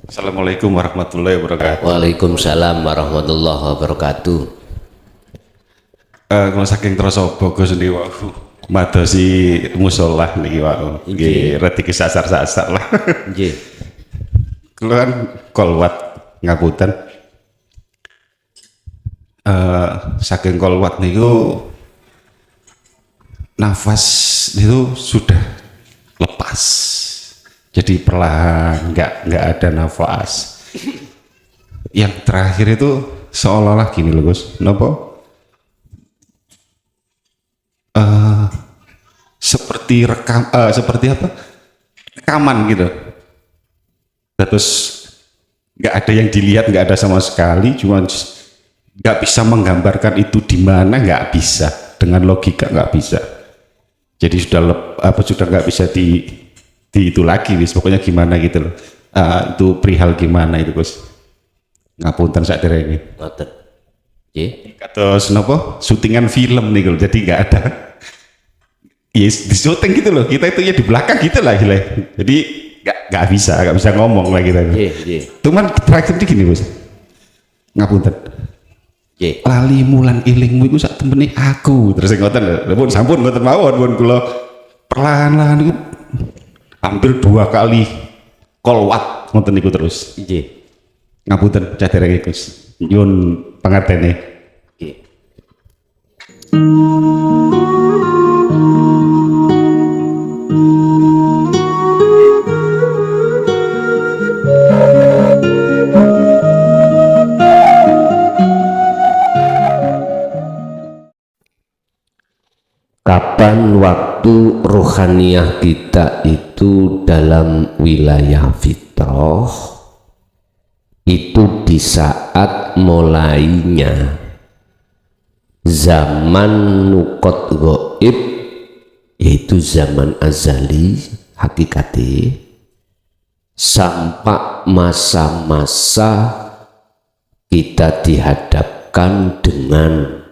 Assalamualaikum warahmatullahi wabarakatuh. Waalaikumsalam warahmatullahi wabarakatuh. Kalau saking terasa bagus nih wau, madosi musola niki wau, nggih rada kesasar-sasar lah. Nggih. Kalau kan kolwat ngapunten. Saking kolwat niku nafas itu sudah lepas. Jadi perlahan, nggak ada nafas. Yang terakhir itu seolah-olah gini loh Gus, nopo? Seperti seperti apa? Rekaman gitu. Terus nggak ada yang dilihat, nggak ada sama sekali, cuma nggak bisa menggambarkan itu di mana, nggak bisa dengan logika, nggak bisa. Jadi sudah nggak bisa di itu lagi wis pokoknya gimana gitu loh. Itu perihal gimana itu Gus, ngapunten sak derenge Ngoten. Nggih. kados napa syutingan film nih loh, jadi nggak ada yes di syuting gitu loh, kita itu ya di belakang gitu lah gila. Jadi nggak bisa ngomong lah kita. Nggih, nggih. Cuman terakhir ini gini Gus, ngapunten Nggih. lali mulan ilingmu iku sak temene aku, terus ngoten lho. Pun sampun ngoten mawon, pun kula perlahan-lahan iku hampir 2 kali kolwat ngoten niku terus. Nggih. Ngapunten cah derenge Gus, nyuwun pangertene. Nggih. Kapan waktu rohaniah kita itu dalam wilayah fitrah, itu di saat mulainya zaman nukot goib, yaitu zaman azali hakikati, sampai masa-masa kita dihadapkan dengan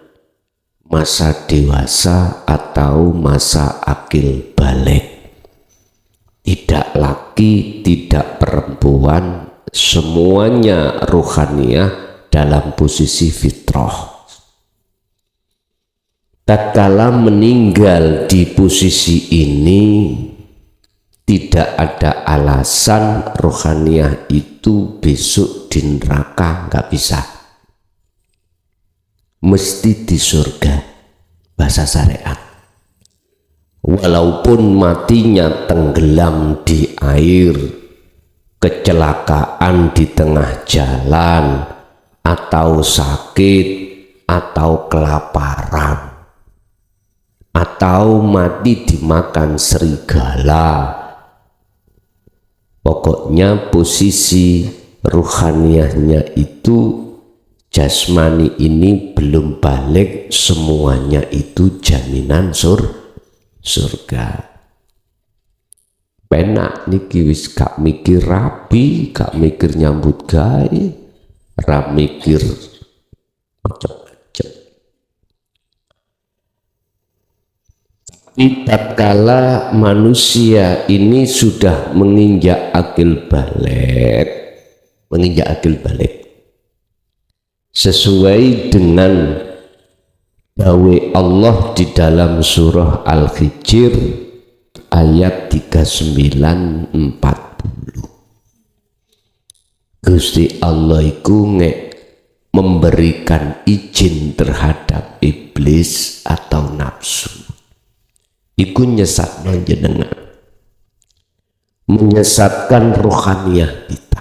masa dewasa atau masa akil balik. Tidak laki, tidak perempuan, semuanya rohaniah dalam posisi fitrah. Tatkala meninggal di posisi ini, tidak ada alasan rohaniah itu besok di neraka, nggak bisa. Mesti di surga, bahasa syariat. Walaupun matinya tenggelam di air, kecelakaan di tengah jalan, atau sakit, atau kelaparan, atau mati dimakan serigala, pokoknya posisi ruhaniahnya itu, jasmani ini belum balik, semuanya itu jaminan surga. Penak niki wis gak mikir rapi, gak mikir nyambut gawe, ra mikir macam-macam. Tatkala manusia ini sudah menginjak akil balik, sesuai dengan dawe Allah di dalam surah Al-Hijr ayat 39-40. Gusti Allah iku memberikan izin terhadap iblis atau nafsu, iku nyesatno jenengan, menyesatkan rohaniah kita.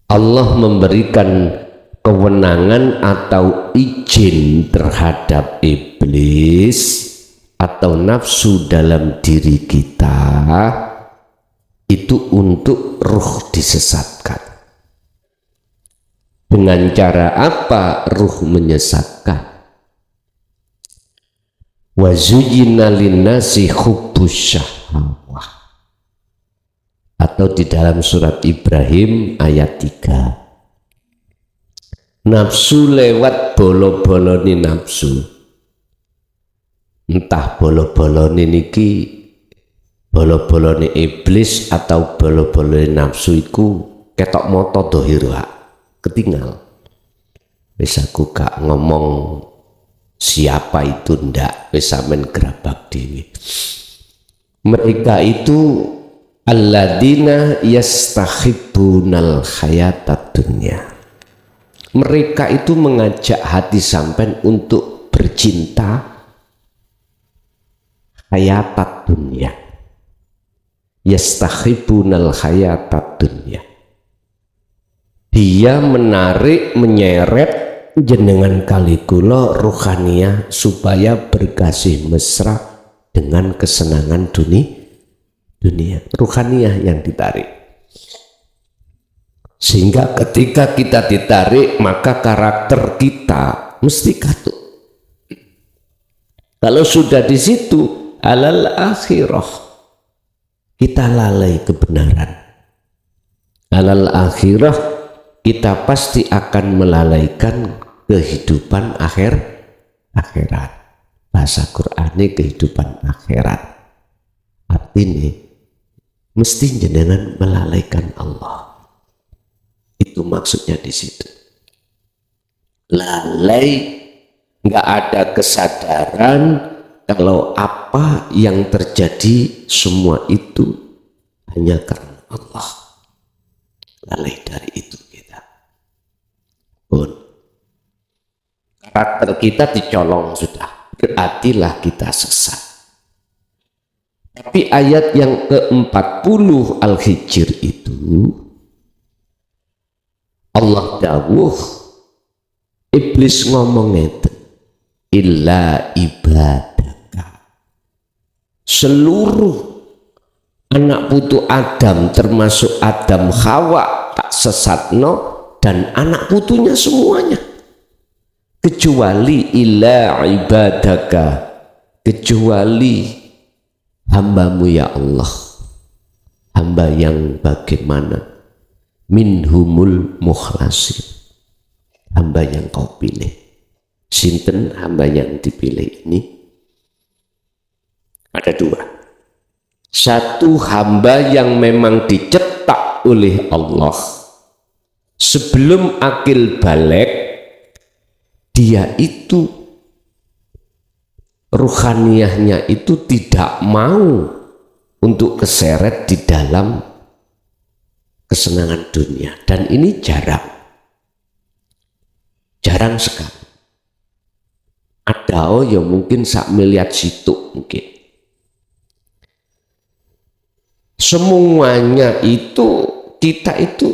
Allah memberikan kewenangan atau izin terhadap iblis atau nafsu dalam diri kita itu untuk ruh disesatkan. Dengan cara apa ruh menyesatkan? Wa zuyyina linnasi hubbus syahwah, atau di dalam surat Ibrahim ayat 3. Nafsu lewat bolo-boloni nafsu, entah bolo-boloni niki bolo-bolone iblis atau bolo-bolone nafsu iku ketok moto dohir Pak, ketinggal. Wis aku gak ngomong siapa itu, ndak, wis sampean gerabak dhewe. Mereka itu alladzina yastahibbunal hayatad dunya. Mereka itu mengajak hati sampean untuk bercinta hayatad dunya. Yastahibbunal hayatad dunya. Dia menarik, menyeret jenengan kali kula ruhaniyah supaya berkasih mesra dengan kesenangan dunia. Ruhaniyah yang ditarik. Sehingga ketika kita ditarik, maka karakter kita mesti katuk. Kalau sudah di situ, alal akhirah, kita lalai kebenaran. Alal akhirah, kita pasti akan melalaikan kehidupan akhirat. Bahasa Qur'annya kehidupan akhirat. Artinya, mesti jenengan melalaikan Allah. Itu maksudnya di situ. Lalai, nggak ada kesadaran kalau apa yang terjadi semua itu hanya karena Allah. Lalai dari itu kita. Pun karakter kita dicolong sudah, berartilah kita sesat. Tapi ayat yang ke-40 Al-Hijr itu Allah dawuh, iblis ngomong itu illa ibadaka, seluruh anak putu Adam termasuk Adam Hawa tak sesatno dan anak putunya semuanya, kecuali illa ibadaka, kecuali hambamu ya Allah, hamba yang bagaimana, minhumul mukhlasin, hamba yang kau pilih. Sinten hamba yang dipilih ini? Ada dua. Satu, hamba yang memang dicetak oleh Allah sebelum akil balik, dia itu ruhaniyahnya itu tidak mau untuk keseret di dalam kesenangan dunia, dan ini jarang sekali. Ada yang mungkin sak miliar situ mungkin. Semuanya itu kita itu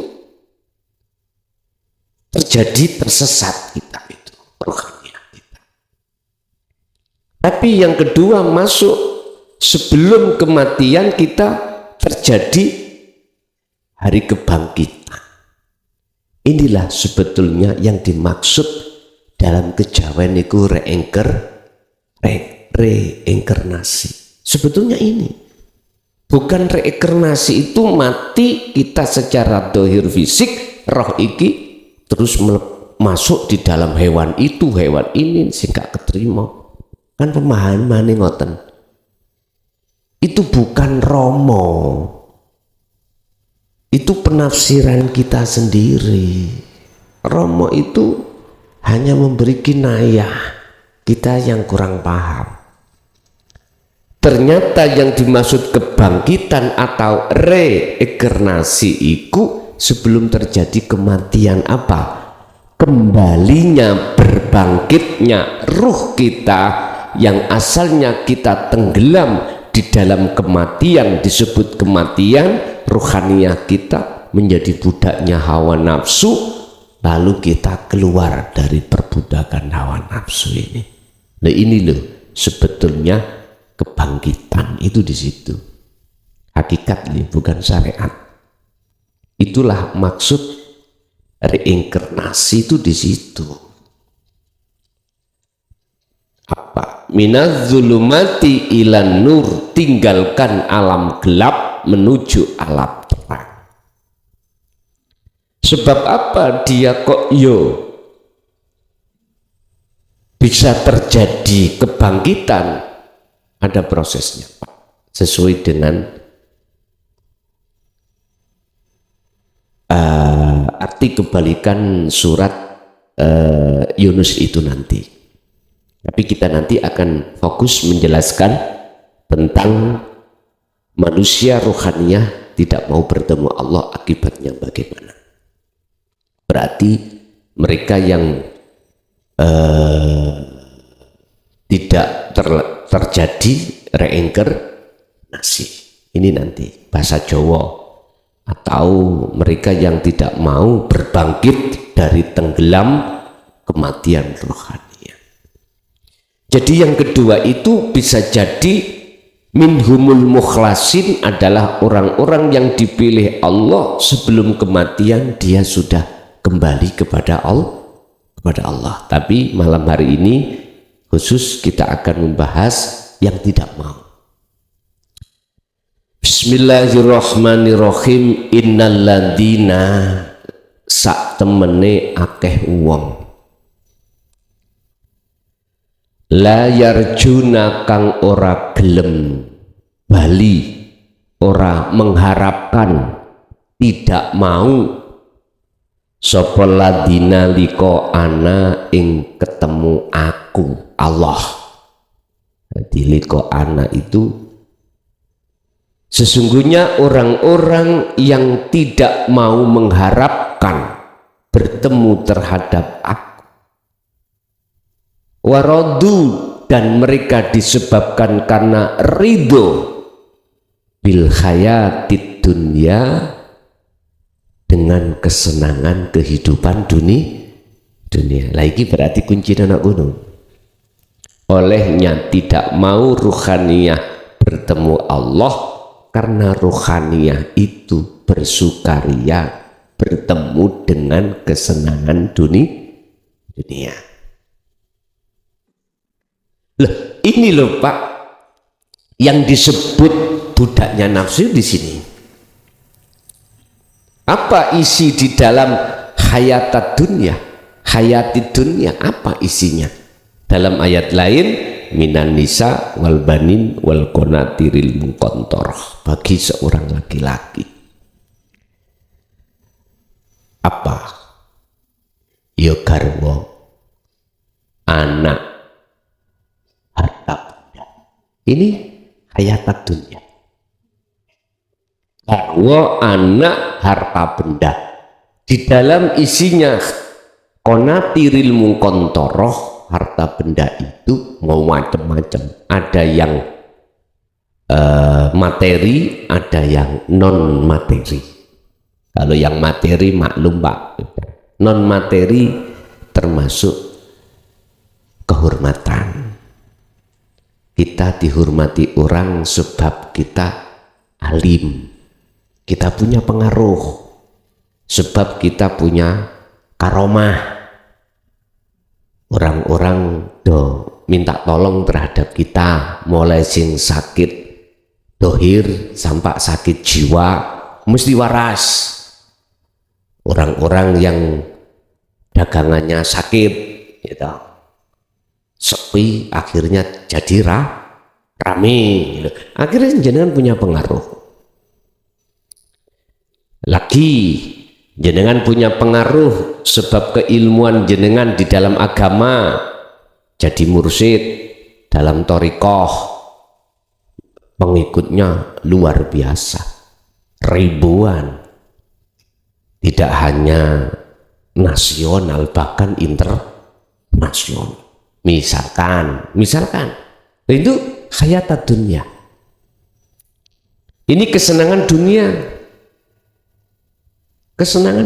terjadi tersesat kita itu rohaniah kita. Tapi yang kedua masuk sebelum kematian kita terjadi hari kebangkitan. Inilah sebetulnya yang dimaksud dalam kejawen itu reinkarnasi. Sebetulnya ini bukan reinkarnasi itu mati kita secara dohir fisik, roh iki terus masuk di dalam hewan itu, hewan ini sehingga keterima. Kan pemahaman ngoten. Itu bukan romo. Itu penafsiran kita sendiri. Romo itu hanya memberi kinayah, kita yang kurang paham. Ternyata yang dimaksud kebangkitan atau reinkarnasi itu sebelum terjadi kematian apa? Kembalinya, berbangkitnya ruh kita yang asalnya kita tenggelam di dalam kematian, disebut kematian. Ruhaniyah kita menjadi budaknya hawa nafsu, lalu kita keluar dari perbudakan hawa nafsu ini. Nah ini loh sebetulnya kebangkitan itu di situ. Hakikat ini bukan syariat. Itulah maksud reinkarnasi itu di situ. Apa? Minaz zulumati ilan nur, tinggalkan alam gelap menuju alam terang. Sebab apa dia kok bisa terjadi kebangkitan? Ada prosesnya, Pak. sesuai dengan arti kebalikan surat Yunus itu nanti. Tapi kita nanti akan fokus menjelaskan tentang manusia rohaniyah tidak mau bertemu Allah, akibatnya bagaimana. Berarti mereka yang tidak terjadi reinkarnasi, ini nanti bahasa Jawa, atau mereka yang tidak mau berbangkit dari tenggelam kematian rohaniyah. Jadi yang kedua itu bisa jadi minhumul mukhlasin, adalah orang-orang yang dipilih Allah sebelum kematian dia sudah kembali kepada Allah. Tapi malam hari ini khusus kita akan membahas yang tidak mau. Bismillahirrahmanirrahim. Innalladzina, sak temene akeh wong, la yarjuna kang ora gelem bali, ora mengharapkan, tidak mau sapa ladina liko ana ing ketemu aku Allah. Jadi liko ana itu sesungguhnya orang-orang yang tidak mau mengharapkan bertemu terhadap aku. Waradu, dan mereka disebabkan karena ridho bil hayatid dunya, dengan kesenangan kehidupan dunia. Lagi berarti kunci anak gunung. Olehnya tidak mau ruhaniyah bertemu Allah, karena ruhaniyah itu bersukaria bertemu dengan kesenangan dunia. Loh, ini loh Pak, yang disebut budaknya nafsu di sini. Apa isi di dalam hayatid dunia? Apa isinya? Dalam ayat lain, minan nisa wal banin wal qanatiril muqantarah, bagi seorang laki-laki. Apa? Ya garwa, anak, harta benda. Ini hayatid dunia. Garwa, anak, harta benda. Di dalam isinya qanatiril muqantarah, harta benda itu mau macam-macam. Ada yang materi, ada yang non materi. Kalau yang materi maklum Pak, non materi termasuk kehormatan. Kita dihormati orang sebab kita alim, kita punya pengaruh, sebab kita punya karomah. Orang-orang minta tolong terhadap kita, mulai sing sakit dohir sampai sakit jiwa, mesti waras. Orang-orang yang dagangannya sakit, gitu, sepi, akhirnya jadi rame, gitu. Akhirnya jenengan punya pengaruh. Lagi jenengan punya pengaruh sebab keilmuan jenengan di dalam agama, jadi mursyid dalam thariqah, pengikutnya luar biasa, ribuan, tidak hanya nasional bahkan internasional. Misalkan itu hayatid dunya, ini kesenangan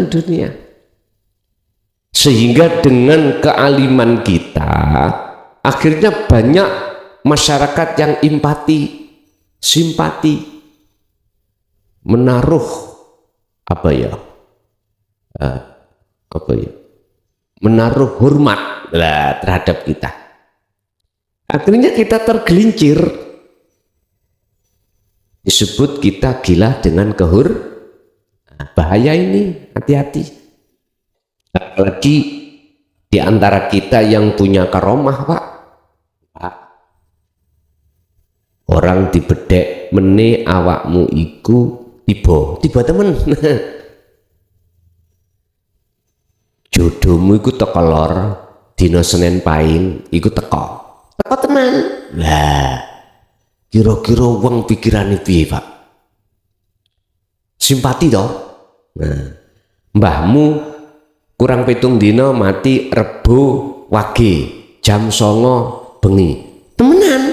dunia, sehingga dengan kealiman kita akhirnya banyak masyarakat yang simpati, menaruh menaruh hormat terhadap kita. Akhirnya kita tergelincir, disebut kita gila dengan bahaya ini, hati-hati. Apalagi di antara kita yang punya karomah Pak, orang dibedek mene awakmu iku tiba temen jodohmu iku teko lor dina Senin Pahing iku teko teman lah kira-kira wong pikirane piye Pak? Simpati toh. Nah, mbahmu kurang 7 dina mati Rebo Wage jam 09.00 bengi temenan.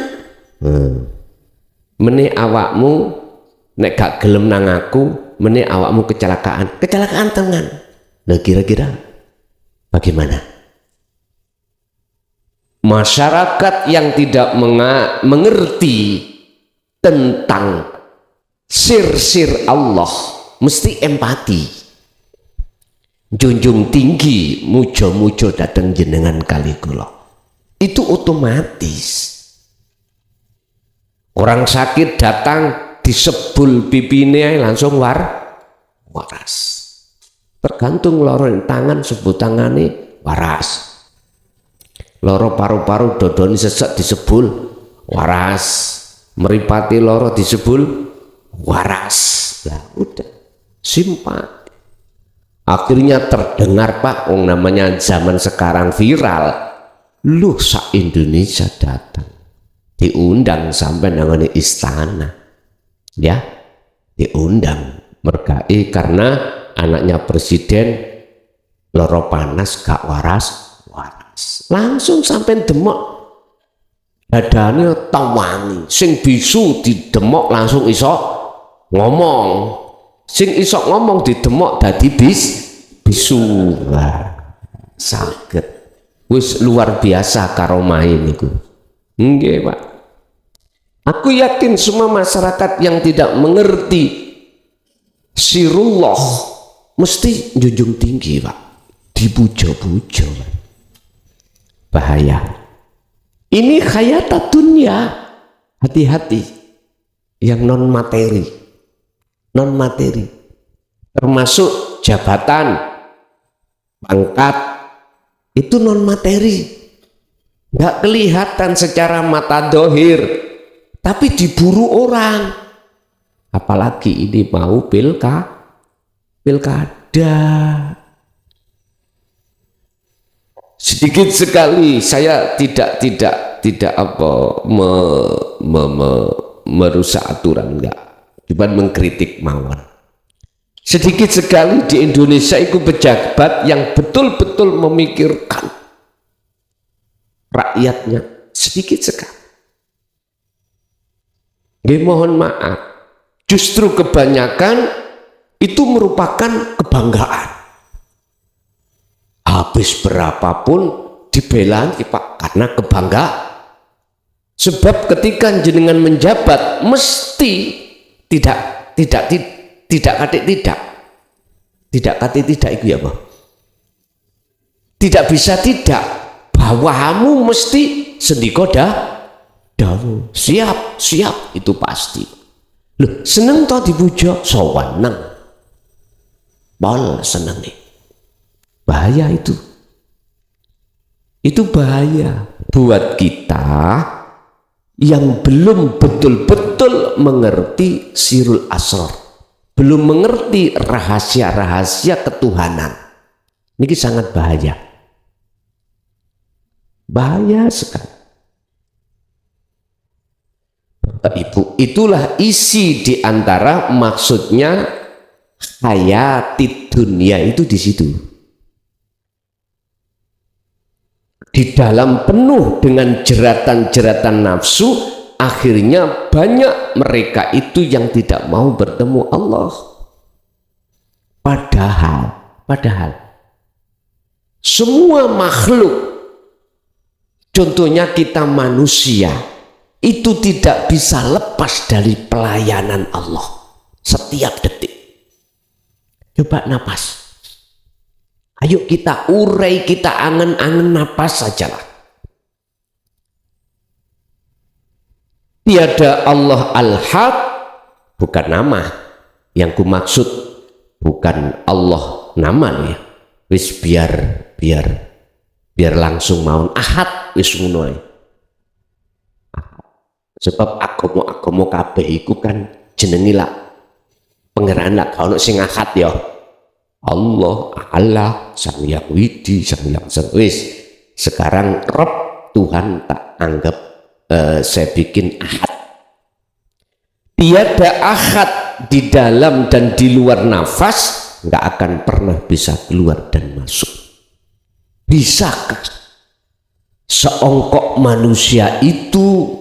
Mene awakmu nek gak gelem nang aku, mene awakmu kecelakaan tenan. Nah kira-kira bagaimana? Masyarakat yang tidak mengerti tentang sir-sir Allah mesti empati, junjung tinggi, mujo-mujo dateng jenengan kali kula. Itu otomatis. Orang sakit datang disebul pipine langsung waras. Tergantung loro tangan sebut tangane waras. Loro paru-paru dodoni sesek disebul waras, meripati loro disebul waras. Lah udah simpati. Akhirnya terdengar Pak, namanya zaman sekarang viral. Lu sak Indonesia datang, diundang sampai nangane istana, ya diundang mergai karena anaknya presiden loro panas gak waras. Langsung sampai demok dadane tawangi, sing bisu didemok langsung iso ngomong, sing iso ngomong didemok dadi bisu. Wah, saged wis luar biasa karomahe niku. Nggih Pak, aku yakin semua masyarakat yang tidak mengerti sirullah mesti junjung tinggi Pak, dipuja-puja Pak. Bahaya. Ini khayata dunia, hati-hati. Yang non materi termasuk jabatan, pangkat, itu non materi, nggak kelihatan secara mata dohir, tapi diburu orang. Apalagi ini mau pilkada. Sedikit sekali saya tidak merusak aturan, enggak, cuma mengkritik mawon. Sedikit sekali di Indonesia itu pejabat yang betul-betul memikirkan rakyatnya, sedikit sekali. Mohon maaf, justru kebanyakan itu merupakan kebanggaan. Habis berapapun dibela Pak karena kebanggaan. Sebab ketika jenengan menjabat mesti tidak itu ya Pak. Tidak bisa tidak, bawamu mesti sendiko dawuh. Siap itu pasti. Loh, seneng toh dipuja sowan nang. Bol seneng nih. Bahaya itu bahaya buat kita yang belum betul-betul mengerti sirul asrar, belum mengerti rahasia-rahasia ketuhanan. Ini sangat bahaya sekali. Ibu, itulah isi diantara maksudnya hayati dunia itu di situ. Di dalam penuh dengan jeratan-jeratan nafsu, akhirnya banyak mereka itu yang tidak mau bertemu Allah. Padahal semua makhluk, contohnya kita manusia, itu tidak bisa lepas dari pelayanan Allah setiap detik. Coba napas. Ayo kita urai, kita angen-angen napas sajalah. Tiada Allah Al-Had, bukan nama. Yang ku maksud bukan Allah nama ya. Wis biar langsung mawon Ahad wis ngono. Sebab agama-agama kabeh iku kan jenengi lah pangeran lah, kalau sing ahad ya Allah, Sang Hyang Widi, Sang Hyang Wis. Sekarang Rob Tuhan tak anggap saya bikin ahad. Tiada ahad di dalam dan di luar nafas, nggak akan pernah bisa keluar dan masuk. Bisakah seongkok manusia itu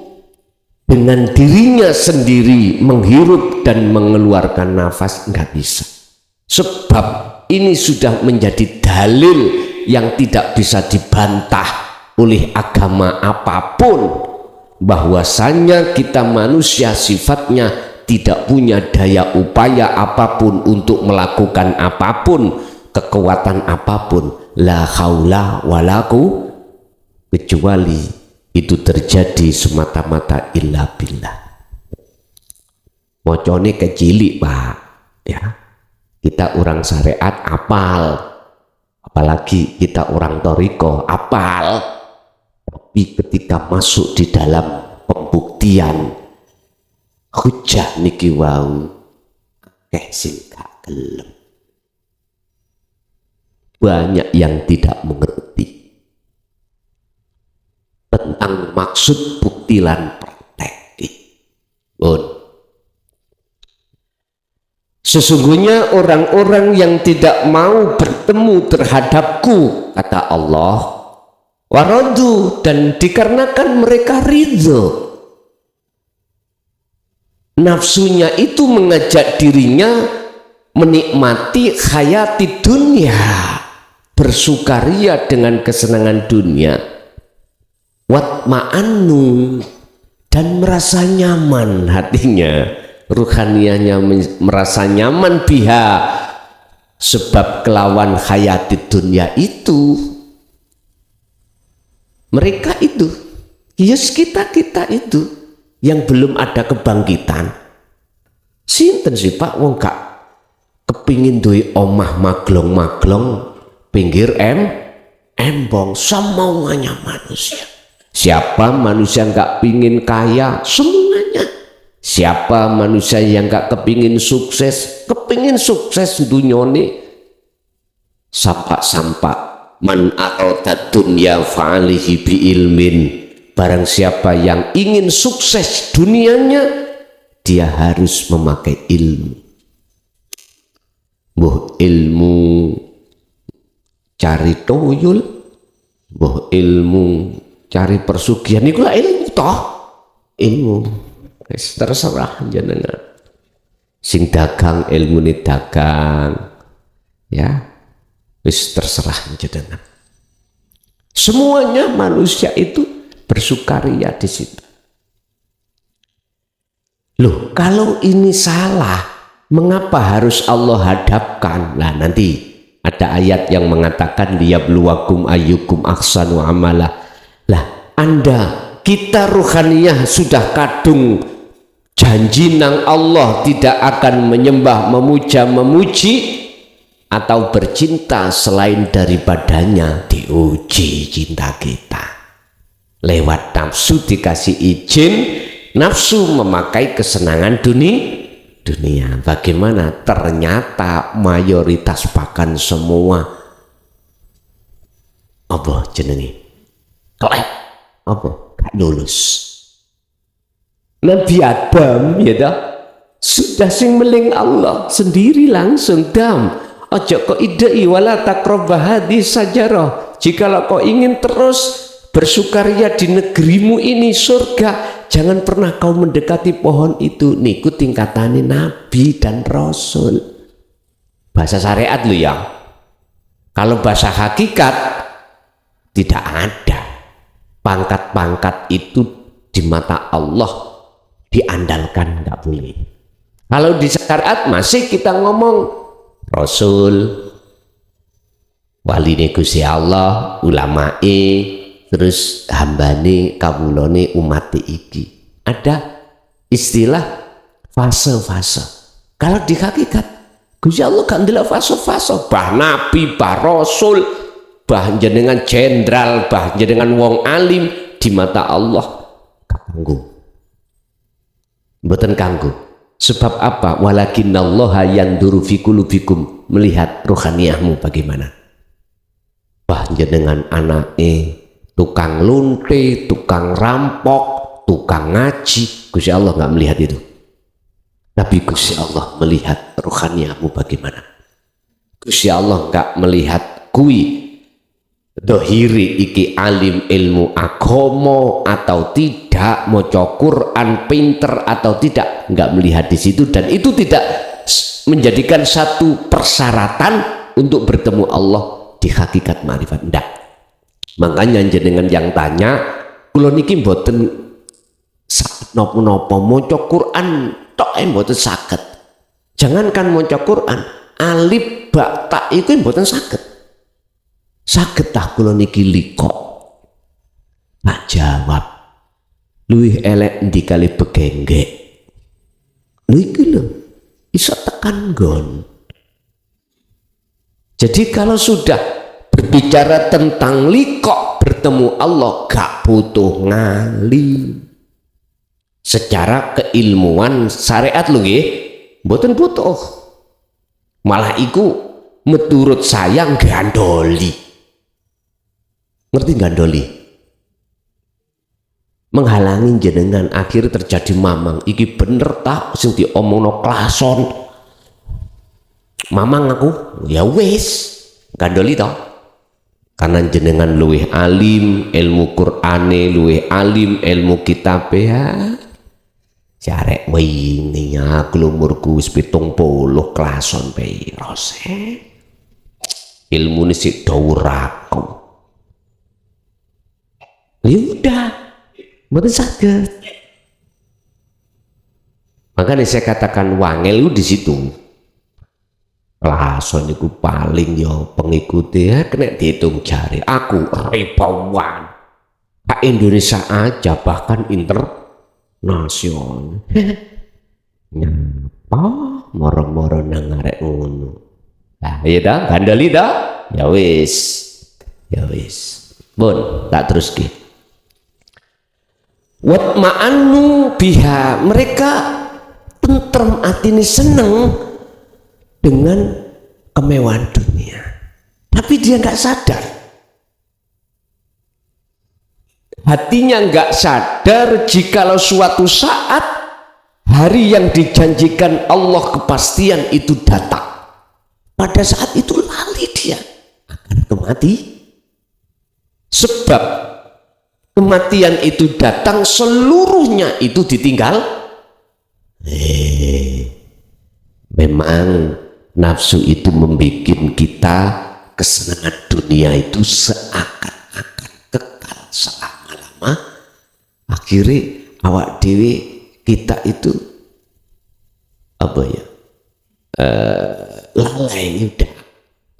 dengan dirinya sendiri menghirup dan mengeluarkan nafas? Nggak bisa. Sebab ini sudah menjadi dalil yang tidak bisa dibantah oleh agama apapun, bahwasanya kita manusia sifatnya tidak punya daya upaya apapun untuk melakukan apapun, kekuatan apapun, la haula walaku, kecuali itu terjadi semata-mata illa billah. Mocone kecilik Pak ya, kita orang syariat apal, apalagi kita orang toriko apal, tapi ketika masuk di dalam pembuktian hujah niki wau sing gak gelem, banyak yang tidak mengerti tentang maksud buktilan praktek. Sesungguhnya orang-orang yang tidak mau bertemu terhadapku, kata Allah, waradu, dan dikarenakan mereka ridho, nafsunya itu mengajak dirinya menikmati hayati dunia, bersukaria dengan kesenangan dunia, watma'annu, dan merasa nyaman hatinya, ruhaniyahnya merasa nyaman biha, sebab kelawan hayati dunia itu mereka itu yes, kita itu yang belum ada kebangkitan. Sinten sih Pak wong gak kepingin duwe omah maglong-maglong pinggir embong, semuanya manusia. Siapa manusia nggak pingin kaya? Semuanya. Siapa manusia yang nggak kepingin sukses? Kepingin sukses dunyone. Sampak-sampak man arada dunya fa'alihi bi ilmin. Barang siapa yang ingin sukses dunianya, dia harus memakai ilmu. Buh ilmu cari toyul, buh ilmu cari persugihan, itu lah ilmu toh, ilmu. Terserah jenengan. Sing dagang ilmu ini dagang, ya, wis terserah jenengan. Semuanya manusia itu bersukaria di situ. Loh, kalau ini salah, mengapa harus Allah hadapkan? Nah, nanti ada ayat yang mengatakan liyabluwakum ayyukum ahsanu amala. Lah, Anda, kita ruhaniyah sudah kadung janji nang Allah tidak akan menyembah, memuja, memuji atau bercinta selain daripadanya. Diuji cinta kita lewat nafsu, dikasih izin nafsu memakai kesenangan dunia. Bagaimana? Ternyata mayoritas bahkan semua apa jenenge kelep apa gak lulus. Nabi Adam ya dah sudah sing meling Allah sendiri langsung dam, ojo kok idei wala taqrabah hadis sajarah. Jikalau kau ingin terus bersukaria di negerimu ini surga, jangan pernah kau mendekati pohon itu. Niku tingkatannya nabi dan rasul. Bahasa syariat lu ya. Kalau bahasa hakikat tidak ada. Pangkat-pangkat itu di mata Allah diandalkan, nggak boleh. Kalau di syariat masih kita ngomong rasul, wali Gusti Allah, ulamae, terus hambane kawulane umat iki. Ada istilah fase-fase. Kalau di hakikat Gusti Allah gak ndelok fase-fase, bah nabi, bah rasul, bah jenengan jenderal, bah jenengan wong alim, di mata Allah kanggo mboten kanggo. Sebab apa? Walakinallaha yanduru fi qulubikum, melihat rohaniyahmu bagaimana. Wah, jenengan anake tukang lunte, tukang rampok, tukang ngaji, Gusti Allah nggak melihat itu. Tapi Gusti Allah melihat rohaniyahmu bagaimana. Gusti Allah nggak melihat kui dohiri iki alim ilmu agomo atau tidak, maca Quran pinter atau tidak, nggak melihat di situ, dan itu tidak menjadikan satu persyaratan untuk bertemu Allah di hakikat ma'rifat. Ndak. Makanya jenengan yang tanya, kula niki mboten saged napa-napa maca Quran tok mboten saged. Jangankan maca Quran, alif ba ta iku mboten saged. Saged tah kula niki liko. Tak jawab. Luwih elek ndi kali begenggek. Lho iki lho, iso tekan nggon. Jadi kalau sudah berbicara tentang liko bertemu Allah, gak butuh ngalim. Secara keilmuan syariat lho nggih, mboten butuh. Malah iku menurut saya gandoli. Ngerti gandoli? Menghalangi jenengan, akhir terjadi mamang. Iki bener tak sing diomongno klason. Mamang aku, ya wis, gandoli toh. Karena jenengan luwih alim ilmu Qur'ane, luwih alim ilmu kitab ya. Jarek wingi aku umurku wis 70 klason piro sih. Ilmune sik dhawur aku. Ya udah, mboten saged. Makanya saya katakan wangel di situ. Klason itu paling yo pengikuti ya kena dihitung jari. Aku ribuan. Pak Indonesia aja bahkan internasional. Nyapa moro-moro nang arek ngono. Nah, iya dah, gandoli dah. Ya wis. Ya wis. Bon, tak terus ki. Wat ma'anu biha, mereka tentrem atine, seneng dengan kemewahan dunia, tapi dia nggak sadar, hatinya nggak sadar jikalau suatu saat hari yang dijanjikan Allah kepastian itu datang. Pada saat itu lali dia akan kemati, sebab kematian itu datang seluruhnya itu ditinggal. Memang nafsu itu membuat kita kesenangan dunia itu seakan-akan kekal selama-lama. Akhirnya awak dewi kita itu apa ya, lalai udah,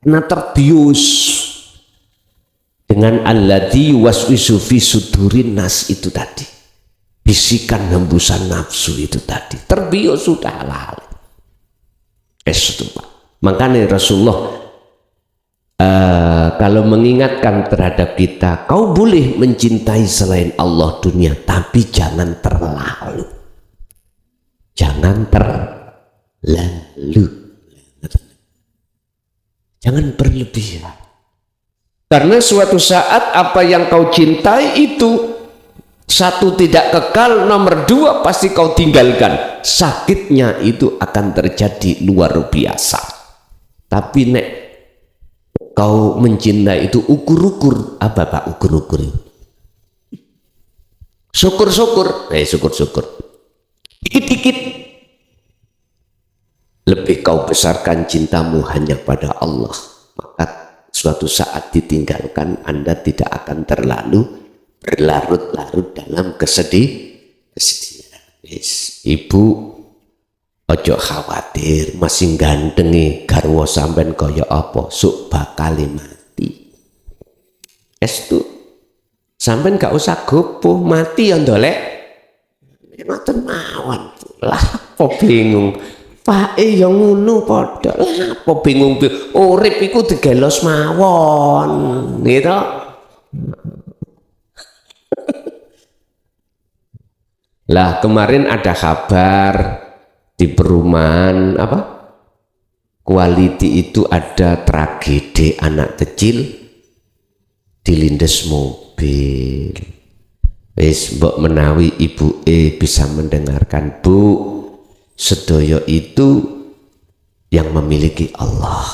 karena terbius dengan alladzi waswisu fi sudurin nas itu tadi, bisikan hembusan nafsu itu tadi, terbius sudah lalai. Itu Pak. Makanya Rasulullah kalau mengingatkan terhadap kita, kau boleh mencintai selain Allah dunia, tapi jangan terlalu, jangan terlalu, jangan berlebihan. Karena suatu saat apa yang kau cintai itu, satu tidak kekal, nomor dua pasti kau tinggalkan. Sakitnya itu akan terjadi luar biasa. Tapi nek kau mencintai itu ukur-ukur. Apa Pak ukur-ukur? Syukur-syukur. Syukur-syukur. Dikit-dikit. Lebih kau besarkan cintamu hanya pada Allah, maka suatu saat ditinggalkan Anda tidak akan terlalu berlarut-larut dalam kesedihan. Ibu ojo khawatir, masih gandengi garwa sampean kaya apa, suk bakal mati. Estu sampean gak usah gopoh, mati ya ndolek. Ngoten mawon. Lah apa bingung. Pak yang ngono padha. Lah apa bingung. Urip iku digelos mawon. Gitu. Lah kemarin ada kabar di perumahan apa? Quality itu ada tragedi anak kecil dilindes mobil. Wis mbok menawi ibu bisa mendengarkan, Bu, sedoyo itu yang memiliki Allah.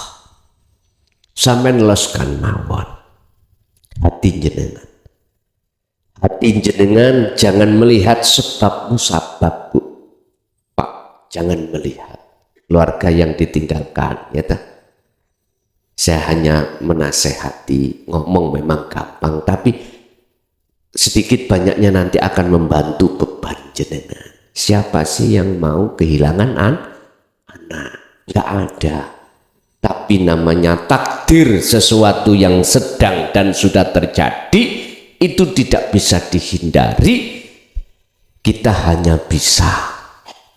Sampeyan loskan mawon hati jenengan. Hati jenengan jangan melihat sebab musabab, Bu. Pak, jangan melihat keluarga yang ditinggalkan, ya tak? Saya hanya menasehati, ngomong memang gampang, tapi sedikit banyaknya nanti akan membantu beban jenengan. Siapa sih yang mau kehilangan anak? Nggak ada. Tapi namanya takdir, sesuatu yang sedang dan sudah terjadi, itu tidak bisa dihindari. Kita hanya bisa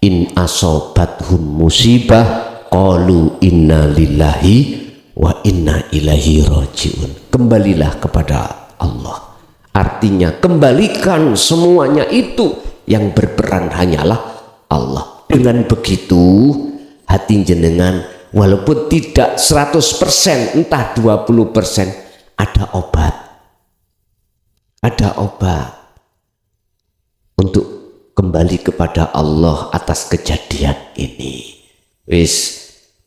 in asobathum musibah qalu inna lillahi wa inna ilaihi rajiun. Kembalilah kepada Allah. Artinya kembalikan semuanya itu, yang berperan hanyalah Allah. Dengan begitu hati jenengan walaupun tidak 100%, entah 20%, ada obat. Ada obat untuk kembali kepada Allah atas kejadian ini. Wis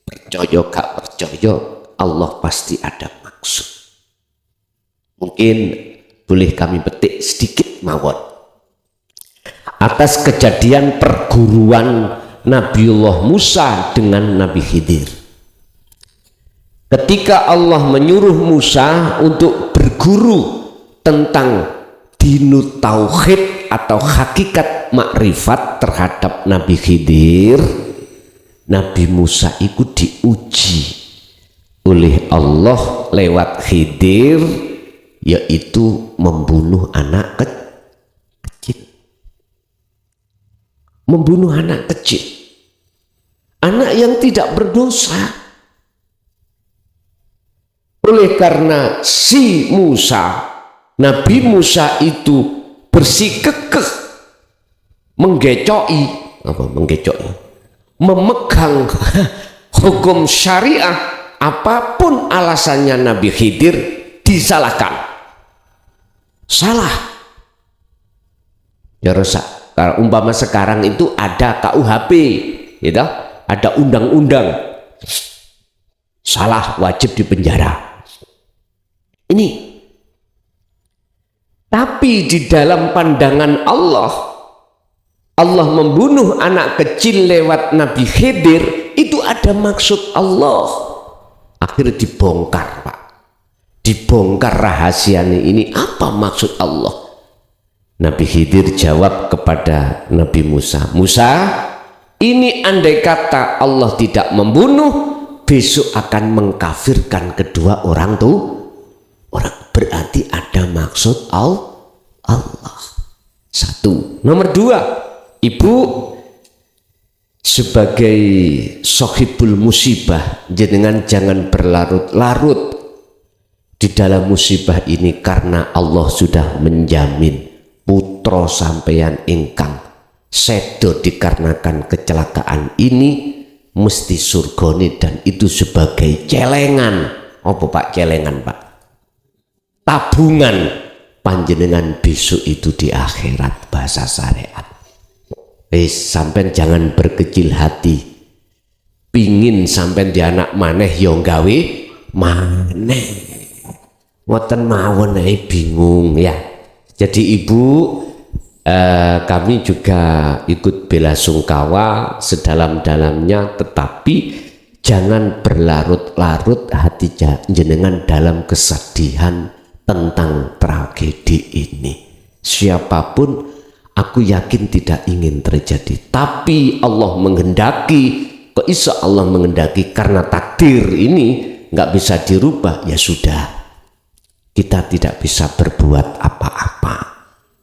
percaya gak percaya, Allah pasti ada maksud. Mungkin boleh kami petik sedikit mawon atas kejadian perguruan Nabiullah Musa dengan Nabi Khidir. Ketika Allah menyuruh Musa untuk berguru tentang dinut tauhid atau hakikat makrifat terhadap Nabi Khidir, Nabi Musa itu diuji oleh Allah lewat Khidir, yaitu membunuh anak kecil. Membunuh anak kecil, anak yang tidak berdosa. Oleh karena si Musa, Nabi Musa itu bersikukuh menggecoki, memegang hukum syariah, apapun alasannya Nabi Khidir disalahkan. Salah. Ya rusak. Kalau umpama sekarang itu ada KUHP, gitu, ada undang-undang, salah wajib dipenjara. Ini, tapi di dalam pandangan Allah, Allah membunuh anak kecil lewat Nabi Khidir, itu ada maksud Allah. Akhirnya dibongkar, Pak. Dibongkar rahasianya ini, apa maksud Allah? Nabi Khidir jawab kepada Nabi Musa, Musa, ini andai kata Allah tidak membunuh, besok akan mengkafirkan kedua orang tuh. Orang berarti ada maksud Allah. Satu. Nomor dua, ibu sebagai sohibul musibah, jenengan jangan berlarut-larut di dalam musibah ini, karena Allah sudah menjamin putra sampeyan ingkang sedo dikarenakan kecelakaan ini mesti surgane, dan itu sebagai celengan. Apa Pak celengan, Pak? Tabungan panjenengan besok itu di akhirat, bahasa syariat. Sampean jangan berkecil hati. Pingin sampean di anak maneh yo gawe maneh. Ngoten mawon bingung ya. Jadi ibu, kami juga ikut belasungkawa sedalam-dalamnya, tetapi jangan berlarut-larut hati jenengan dalam kesedihan tentang tragedi ini. Siapapun, aku yakin tidak ingin terjadi, tapi Allah menghendaki. Kok iso Allah menghendaki? Karena takdir ini nggak bisa dirubah, ya sudah. Kita tidak bisa berbuat apa-apa.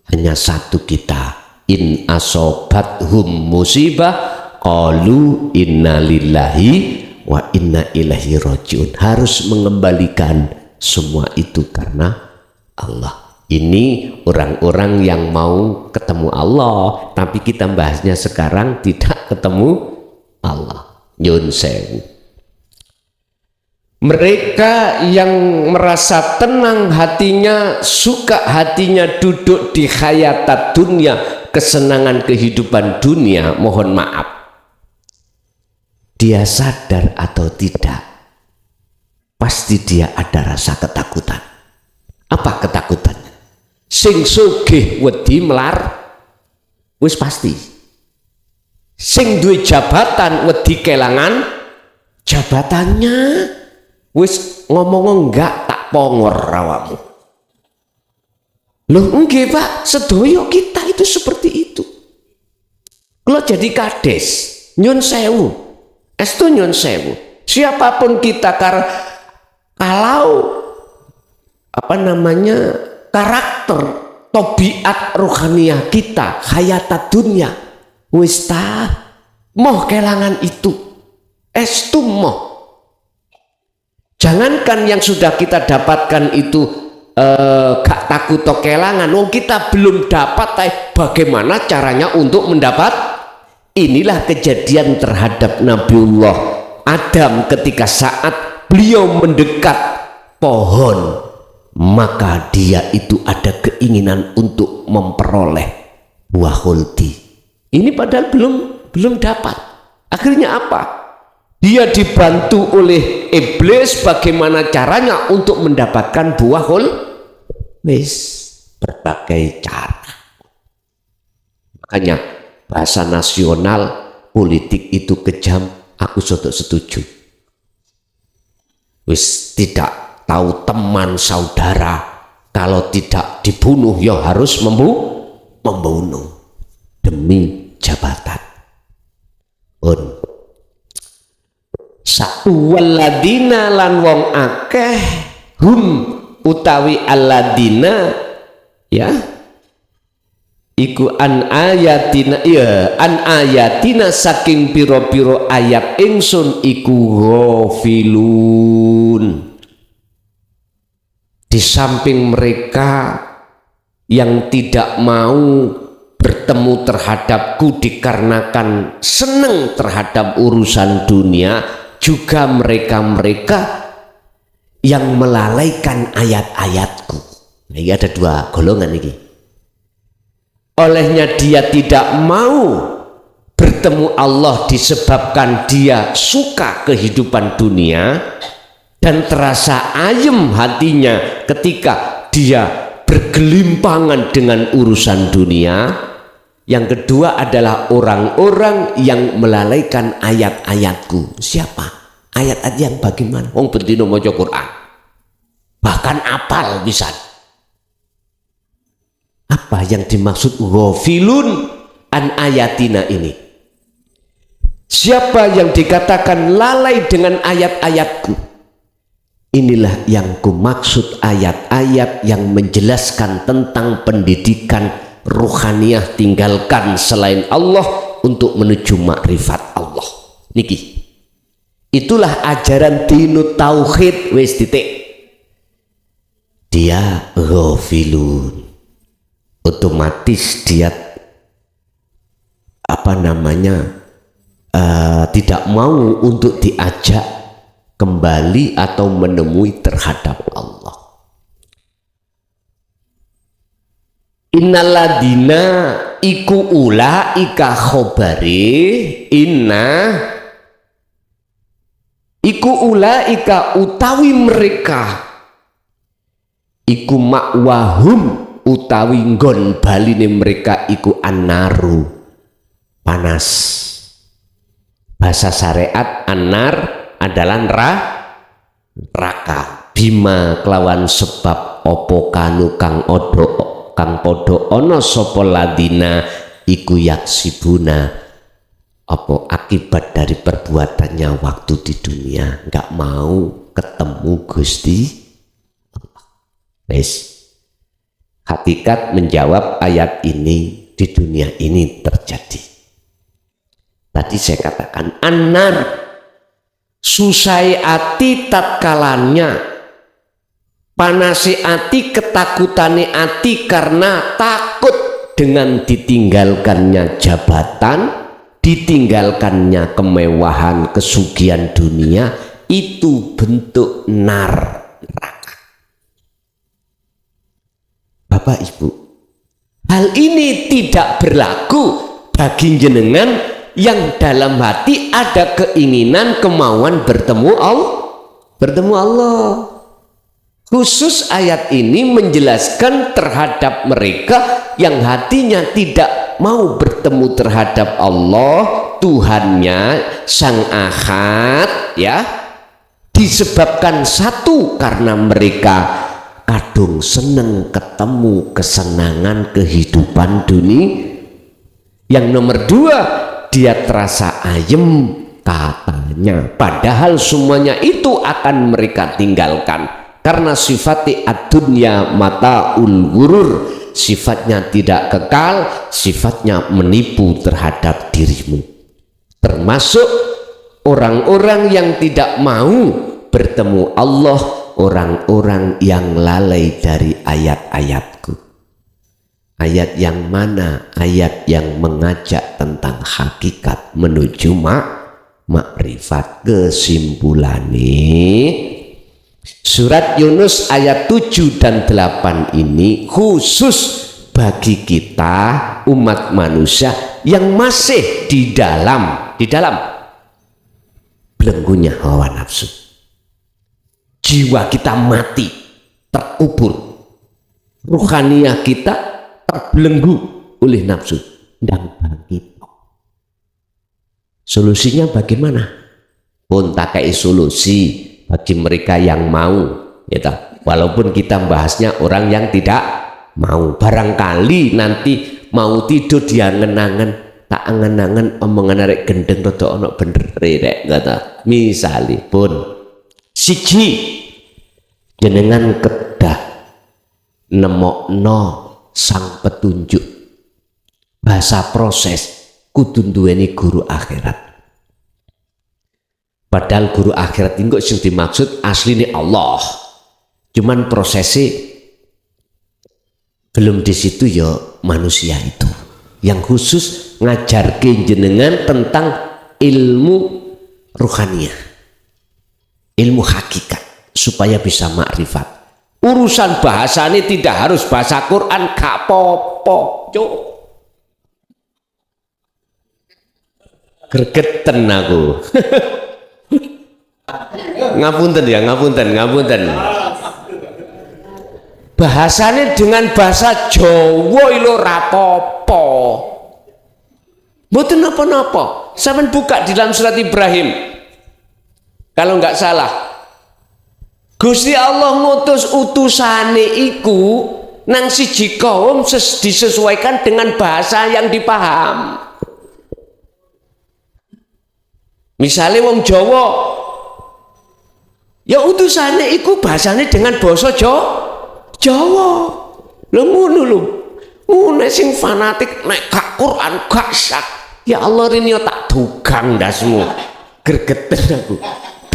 Hanya satu kita, in asobathum musibah qalu inna lillahi wa inna ilaihi rajiun. Harus mengembalikan semua itu karena Allah. Ini orang-orang yang mau ketemu ketemu Allah, tapi kita bahasnya sekarang tidak ketemu Allah. Nyun sewu. Mereka yang merasa tenang hatinya, suka hatinya duduk di hayatat dunia, kesenangan kehidupan dunia, mohon maaf, dia sadar atau tidak, pasti dia ada rasa ketakutan. Apa ketakutannya? Sing sugih wedi melar, wis pasti. Sing duwe jabatan wedi kelangan jabatannya, wis ngomong enggak tak pongor rawamu. Loh nggih Pak, sedoyo kita itu seperti itu. Kalau jadi kades, nyun sewu, estu nyun sewu, siapapun kita kalau karakter tobiat rohaniah kita hayatat dunia wis moh kelangan itu estu moh. Jangankan yang sudah kita dapatkan itu gak takut atau kelangan, kita belum dapat, bagaimana caranya untuk mendapat? Inilah kejadian terhadap Nabiullah Adam ketika saat beliau mendekat pohon, maka dia itu ada keinginan untuk memperoleh buah khuldi. Ini padahal belum dapat. Akhirnya apa? Dia dibantu oleh iblis bagaimana caranya untuk mendapatkan buah khuldi. Berbagai cara. Makanya bahasa nasional politik itu kejam, aku setuju. Tidak tahu teman saudara, kalau tidak dibunuh ya harus membunuh demi jabatan. Satu waladina lan wong akeh hum utawi aladina ya iku an ayatina saking piro-piro ayat ingsun iku ghafilun. Di samping mereka yang tidak mau bertemu terhadapku dikarenakan senang terhadap urusan dunia, juga mereka-mereka yang melalaikan ayat-ayatku. Nah, ini ada dua golongan ini. Olehnya dia tidak mau bertemu Allah disebabkan dia suka kehidupan dunia dan terasa ayem hatinya ketika dia bergelimpangan dengan urusan dunia. Yang kedua adalah orang-orang yang melalaikan ayat-ayatku. Siapa? Ayat-ayat yang bagaimana? Wong bendino maca Quran, bahkan apal bisa. Apa yang dimaksud ghafilun an ayatina ini? Siapa yang dikatakan lalai dengan ayat-ayatku? Inilah yang kumaksud ayat-ayat yang menjelaskan tentang pendidikan ruhaniah, tinggalkan selain Allah untuk menuju makrifat Allah. Niki, itulah ajaran dinut tauhid. Wis titik. Dia ghafilun, otomatis dia tidak mau untuk diajak kembali atau menemui terhadap Allah. Innaladina iku ulaika khobari inna iku ulaika utawi mereka iku makwahum utawi nggon baline mereka iku annaru, panas. Bahasa syariat annar adalah neraka. Bima kelawan sebab opo kanu kang podo ono sopo ladina iku yaksibuna, apa akibat dari perbuatannya waktu di dunia nggak mau ketemu Gusti Allah. Hakikat menjawab ayat ini di dunia ini terjadi. Tadi saya katakan annar, susai ati tatkalanya, panasi ati, ketakutane ati karena takut dengan ditinggalkannya jabatan, ditinggalkannya kemewahan, kesugihan dunia, itu bentuk neraka. Bapak Ibu, hal ini tidak berlaku bagi jenengan yang dalam hati ada keinginan, kemauan bertemu Allah. Khusus ayat ini menjelaskan terhadap mereka yang hatinya tidak mau bertemu terhadap Allah, Tuhannya, Sang Ahad, ya, disebabkan satu karena mereka kadung seneng ketemu kesenangan kehidupan dunia. Yang nomor dua, dia terasa ayem katanya, padahal semuanya itu akan mereka tinggalkan. Karena sifatnya ad-dunya mata'ul ghurur, sifatnya tidak kekal, sifatnya menipu terhadap dirimu. Termasuk orang-orang yang tidak mau bertemu Allah, orang-orang yang lalai dari ayat-ayatku. Ayat yang mana? Ayat yang mengajak tentang hakikat menuju makrifat. Kesimpulannya, surat Yunus ayat 7 dan 8 ini khusus bagi kita umat manusia yang masih di dalam belenggunya hawa nafsu. Jiwa kita mati, terkubur, ruhaniyah kita terbelenggu oleh nafsu dan bangkit. Solusinya bagaimana? Pun tak kayak solusi bagi mereka yang mau, gitu. Walaupun kita bahasnya orang yang tidak mau, barangkali nanti mau tidur dia ngenangan, tak angen-angen omongan arek gendeng rada ono bener rek, kata misali pun siji jenengan kedah nemokno sang petunjuk, bahasa proses kudu duweni guru akhirat. Padahal guru akhirat ini yang dimaksud aslinya Allah, cuman prosesnya belum di situ ya manusia itu yang khusus ngajar jenengan tentang ilmu ruhaniyah, ilmu hakikat supaya bisa makrifat. Urusan bahasa ini tidak harus bahasa Quran, gak popo, cuk. Gregeten aku. Ngapunten ya, ngapunten. Bahasanya dengan bahasa Jawa ilo rapopo. Mboten napa-napa. Sampeyan buka di dalam surat Ibrahim. Kalau nggak salah, Gusti Allah ngutus utusane iku nang siji kaum disesuaikan dengan bahasa yang dipaham. Misalnya wong Jawa, ya utusannya iku bahasanya dengan basa Jawa. Lho ngono lho. Ngono sing fanatik nek gak Quran gak sak. Ya Allah rini tak dugang ndasmu. Gregeten aku.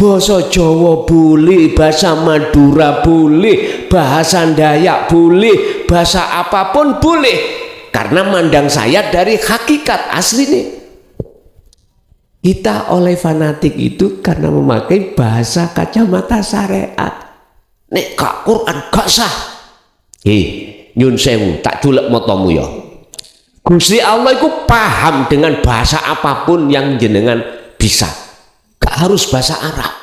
Basa Jawa boleh, bahasa Madura boleh, bahasa Dayak boleh, bahasa apapun boleh. Karena mandang saya dari hakikat asli nih. Kita oleh fanatik itu karena memakai bahasa kacamata syariat. Nek gak Quran gak sah. Nyun sewu, tak culek motomu ya. Gusti Allah itu paham dengan bahasa apapun yang jenengan bisa. Gak harus bahasa Arab.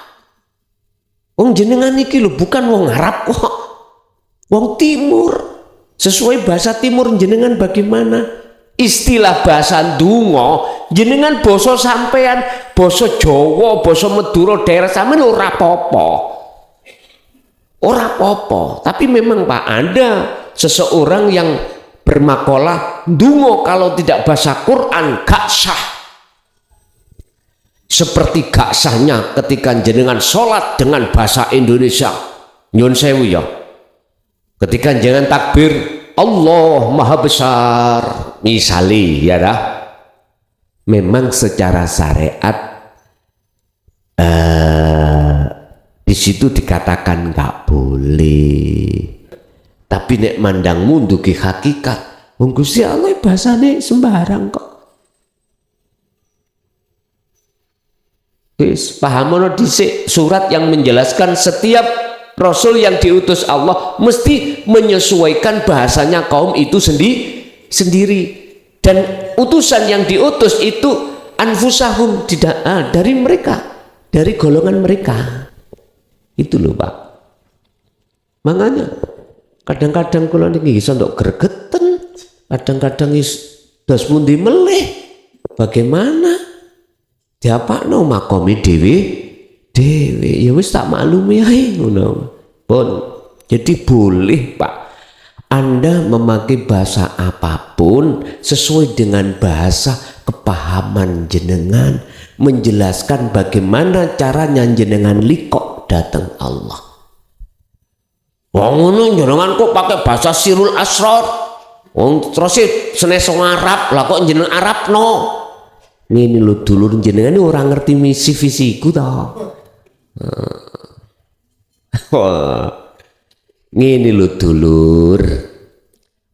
Wong jenengan iki lho bukan wong Arab kok. Wong Timur. Sesuai bahasa Timur jenengan bagaimana? Istilah bahasa ndonga jenengan basa sampean basa Jawa, basa Madura daerah sampean ora apa-apa. Ora apa-apa, tapi memang Pak ada seseorang yang bermakalah ndonga kalau tidak bahasa Quran gak sah. Seperti gak sahnya ketika jenengan sholat dengan bahasa Indonesia. Nyun sewu ya. Ketika jenengan takbir Allah Maha Besar misali ya dah, memang secara syariat di situ dikatakan nggak boleh, tapi nek mandang munduki hakikat Wong Gusti Allah bahasane sembarang kok. Wis pahamono dhisik surat yang menjelaskan setiap rasul yang diutus Allah mesti menyesuaikan bahasanya kaum itu sendiri. Dan utusan yang diutus itu anfusahum dari mereka, dari golongan mereka. Itu loh Pak. Makanya kadang-kadang kula niki iso ndok gregeten, kadang-kadang dos pundi melih. Bagaimana? Diapakno makomi dewe ya wis tak maklumi ae ngono. Pun jadi boleh Pak Anda memakai bahasa apapun sesuai dengan bahasa kepahaman jenengan, menjelaskan bagaimana caranya jenengan likok datang Allah. Wong ngono jenengan kok pakai bahasa sirul asrar. Wong terus senes Arab lah kok jeneng Arabno. Ini lo dulur jenengan ini orang ngerti misi visiku tau. Ini lo dulur.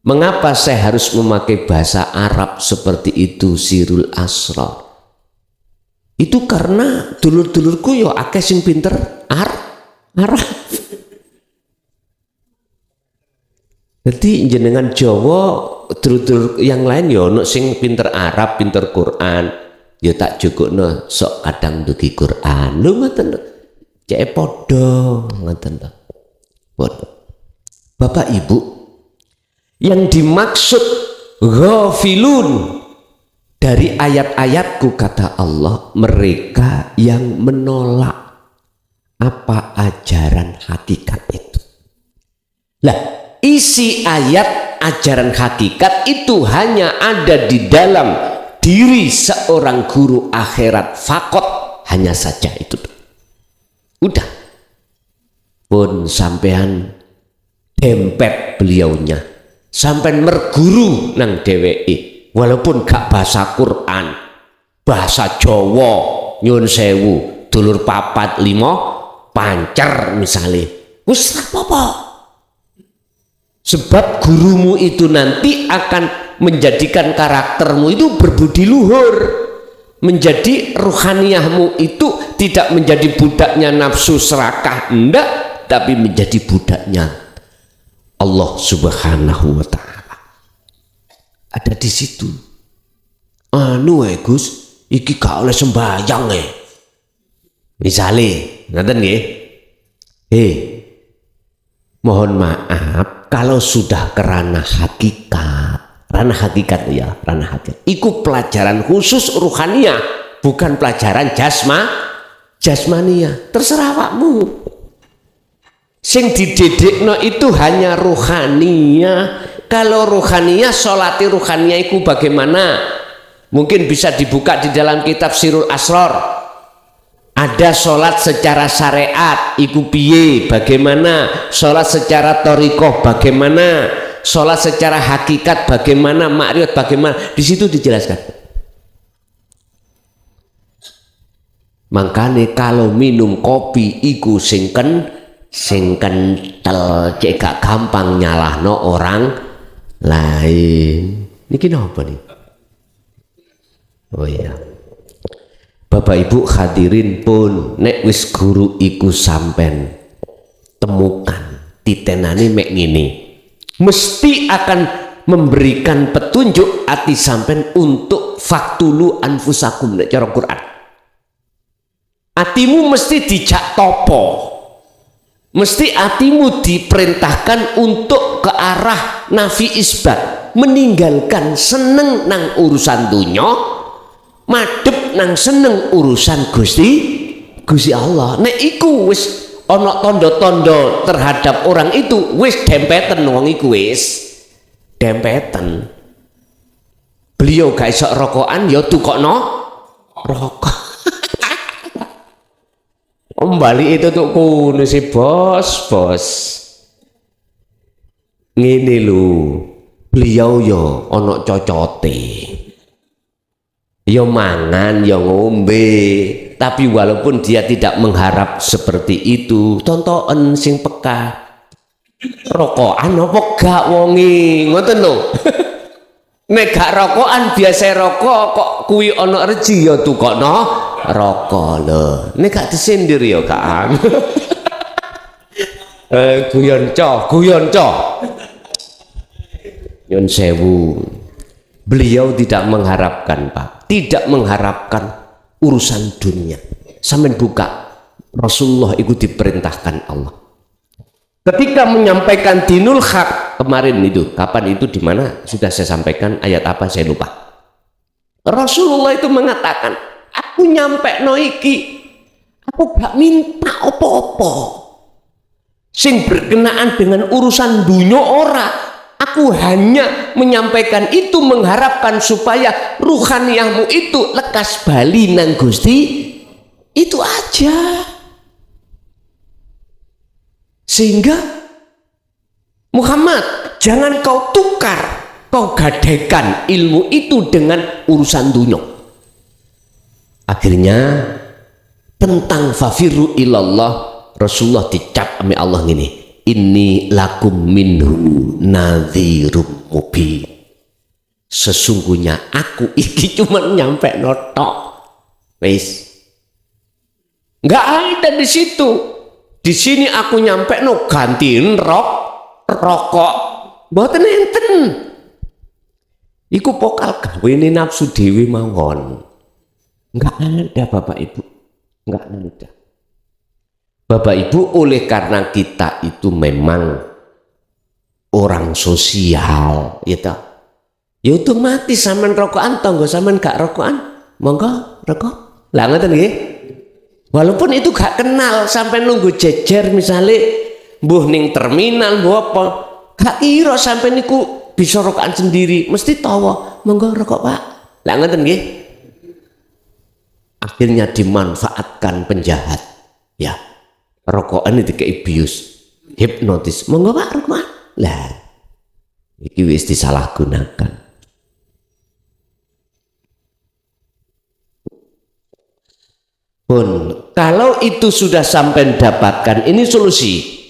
Mengapa saya harus memakai bahasa Arab seperti itu sirul asrar? Itu karena dulur-dulurku yo akeh sing pinter Arab. Jadi jenengan Jawa dulur-dulur yang lain yo ono sing pinter Arab, pinter Quran. Ya tak jukukno sok kadang dugi Quran. Lho ngoten lho. Cek padha ngoten lho. Bapak Ibu, yang dimaksud ghafilun dari ayat-ayatku kata Allah, mereka yang menolak apa ajaran hakikat itu. Lah, isi ayat ajaran hakikat itu hanya ada di dalam diri seorang guru akhirat fakot, hanya saja itu. Udah. Pun sampean dempet beliaunya. Sampean merguru nang dheweke. Walaupun gak bahasa Quran, bahasa Jawa, nyun sewu, dulur papat limo, pancer misalnya. Wis apa-apa. Sebab gurumu itu nanti akan menjadikan karaktermu itu berbudi luhur, menjadi ruhaniyahmu itu tidak menjadi budaknya nafsu serakah, enggak, tapi menjadi budaknya Allah Subhanahu wa Ta'ala. Ada di situ. Gus, iki gak oleh sembahyang misale ngaten nggih. Mohon maaf kalau sudah kerana hakikat, ranah hakikat. Iku pelajaran khusus ruhaniyah, bukan pelajaran jasmaniyah. Terserah awakmu. Sing dididikno itu hanya ruhaniyah. Kalau ruhaniyah, sholati ruhaniyah iku bagaimana? Mungkin bisa dibuka di dalam kitab Sirul Asrar. Ada sholat secara syariat, iku piye, bagaimana? Sholat secara thariqah, bagaimana? Sholat secara hakikat, bagaimana? Makrifat, bagaimana? Di situ dijelaskan. Makanya kalau minum kopi, iku sing kental, cek gak gampang nyalahno orang lain. Niki napa nih? Oh iya. Bapak Ibu hadirin pun nek wis guru iku sampen temukan titenane mek ngene, mesti akan memberikan petunjuk ati sampen untuk faktulu anfusakum nek cara Quran. Atimu mesti dijak topo, mesti atimu diperintahkan untuk ke arah nafi isbat, meninggalkan seneng nang urusan dunya, madhep nang seneng urusan Gusti Allah. Nek iku wis ana tanda-tanda terhadap orang itu, wis dempeten wong iku, wis dempeten. Beliau gak iso rokokan ya tukokno rokok. Kembali itu tuh kuno si bos. Ngene lho, beliau yo ana cocote. Ya mangan, ya ngombe, tapi walaupun dia tidak mengharap seperti itu, tontonan sing peka. Rokokan apa gak wongi, ngoten lho. Nek gak rokokan biasa rokok kok kuwi ana reji ya tukokno rokok lho. Nek gak disindir ya gak. Guyon co. Nyun sewu. Beliau tidak mengharapkan, Pak. Tidak mengharapkan urusan dunia. Sampai buka Rasulullah itu diperintahkan Allah. Ketika menyampaikan dinul haq kemarin itu, kapan itu di mana sudah saya sampaikan ayat apa saya lupa. Rasulullah itu mengatakan, aku nyampe no iki, aku gak minta opo-opo. Sing berkenaan dengan urusan dunia ora, aku hanya menyampaikan itu mengharapkan supaya ruhaniyahmu itu lekas bali nang Gusti. Itu aja. Sehingga Muhammad, jangan kau tukar, kau gadaikan ilmu itu dengan urusan dunia. Akhirnya tentang fafiru ilallah, Rasulullah dicap sama Allah gini, inni lakum minhu nadhirum mubin. Sesungguhnya aku iki cuma nyampe notok. Wis. Nggak ada di situ. Di sini aku nyampe no gantiin rokok. Mboten enten. Iku pokal gawene nafsu dewi mawon. Enggak ada Bapak Ibu. Enggak ada. Bapak Ibu, oleh karena kita itu memang orang sosial, gitu. Ya otomatis sampean rokokan tonggo sampean gak rokokan, monggo rokok. Lah ngoten nggih. Walaupun itu gak kenal, sampai nunggu jejer misalnya mbuh ning terminal mbuh apa, gak kira sampai niku bisa rokokan sendiri, mesti tawa, monggo rokok Pak. Lah ngoten nggih. Akhirnya dimanfaatkan penjahat. Ya. Rokokan itu kayak bius, hipnotis. Monggo Pak rokokan. Lah. Iki wis disalahgunakan. Pun kalau itu sudah sampai dapatkan, ini solusi.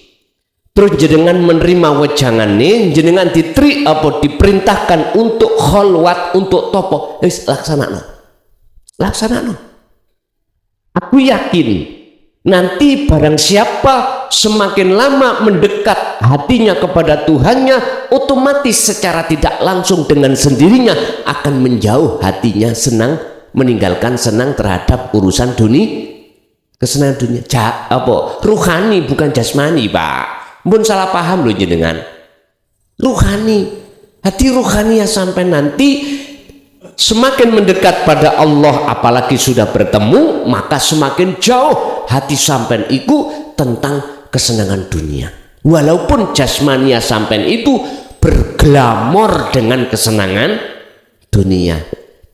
Terus jenengan menerima wejangan nih, jenengan diperintahkan untuk kholwat, untuk topo, laksanakan. Aku yakin nanti barang siapa semakin lama mendekat hatinya kepada Tuhannya, otomatis secara tidak langsung dengan sendirinya akan menjauh hatinya senang, meninggalkan senang terhadap urusan dunia, kesenangan dunia. Ruhani bukan jasmani, Pak. Pun salah paham loh jenengan. Ruhani, hati ruhani ya sampai nanti semakin mendekat pada Allah, apalagi sudah bertemu, maka semakin jauh hati sampai itu tentang kesenangan dunia. Walaupun jasmania sampai itu berglamor dengan kesenangan dunia.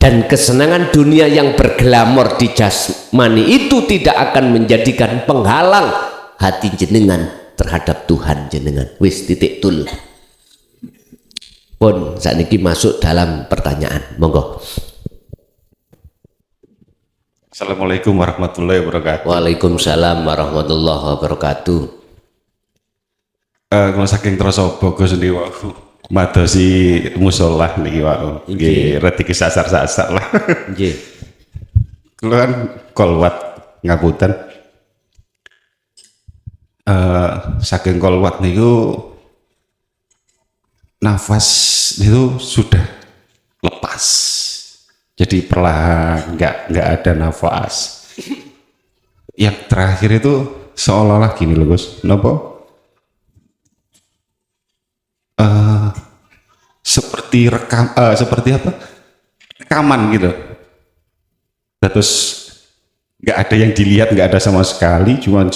Dan kesenangan dunia yang berglamor di jasmani itu tidak akan menjadikan penghalang hati jenengan terhadap Tuhan jenengan. Wis titik tul. Pun saat ini masuk dalam pertanyaan. Monggo. Assalamualaikum warahmatullahi wabarakatuh. Waalaikumsalam warahmatullahi wabarakatuh. Kalau saking terus bagus nih waktu madosi musola niki wae. Nggih, reti kesasar-sasar lah. Nggih. Kulo kan kolwat ngapunten. Saking kolwat niku nafas itu sudah lepas. Jadi perlahan, nggak ada nafas. Yang terakhir itu seolah-olah gini loh Gus, nopo? Seperti apa? Rekaman gitu. Terus nggak ada yang dilihat, nggak ada sama sekali, cuma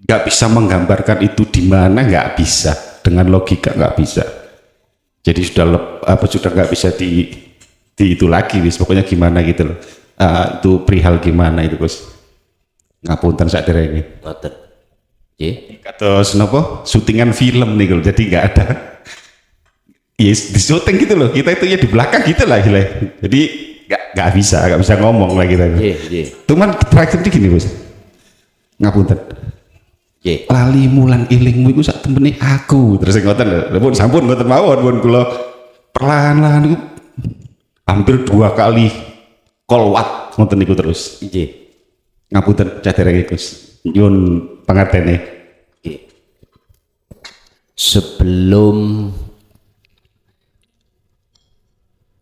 nggak bisa menggambarkan itu di mana, nggak bisa dengan logika, nggak bisa. Jadi sudah nggak bisa di itu lagi, pokoknya gimana gitu loh. Itu perihal gimana itu Gus. Ngapunten sak derenge. Ngoten. Nggih. Kados napa? Syutingan film nih jadi nggak ada. Yes, di syuting gitu loh. Kita itu ya di belakang gitu lah, gila. Jadi nggak bisa ngomong lah kita. Nggih. Cuman terakhir ini gini Gus. Ngapunten. Nggih. Lali mulang ilingmu iku sak temene aku. Terus ngoten lho. Pun sampun ngoten mawon pun kula perlahan-lahan iku hampir 2 kali kolwat ngoten niku terus. Nggih. Ngapunten cah dereng Gus. Nyuwun pangertene. Nggih. Sebelum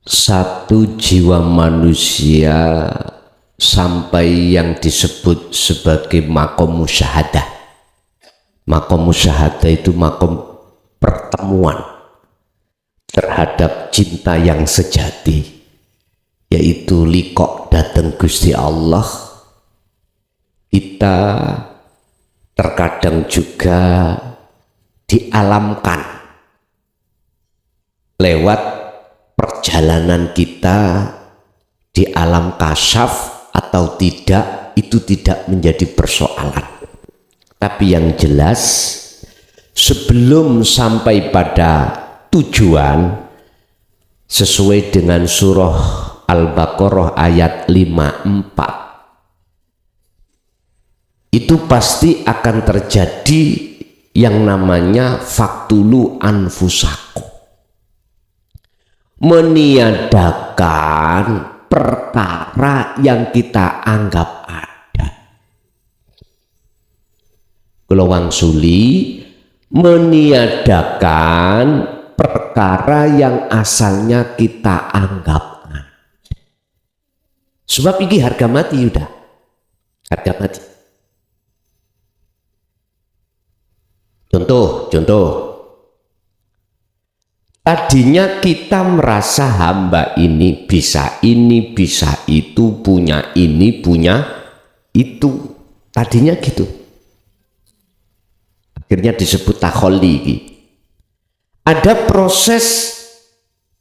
satu jiwa manusia sampai yang disebut sebagai makom musyahadah. Makom musyahadah itu makom pertemuan terhadap cinta yang sejati, yaitu liqo datang Gusti Allah. Kita terkadang juga dialamkan lewat perjalanan kita di alam kasyaf atau tidak, itu tidak menjadi persoalan. Tapi yang jelas sebelum sampai pada tujuan sesuai dengan surah Al-Baqarah ayat 54, itu pasti akan terjadi yang namanya faktulu anfusakum, meniadakan perkara yang kita anggap ada. Kula wangsuli meniadakan perkara yang asalnya kita anggap ada. Sebab ini harga mati, udah harga mati. Contoh, tadinya kita merasa hamba ini, bisa itu, punya ini, punya itu. Tadinya gitu. Akhirnya disebut takholli. Ada proses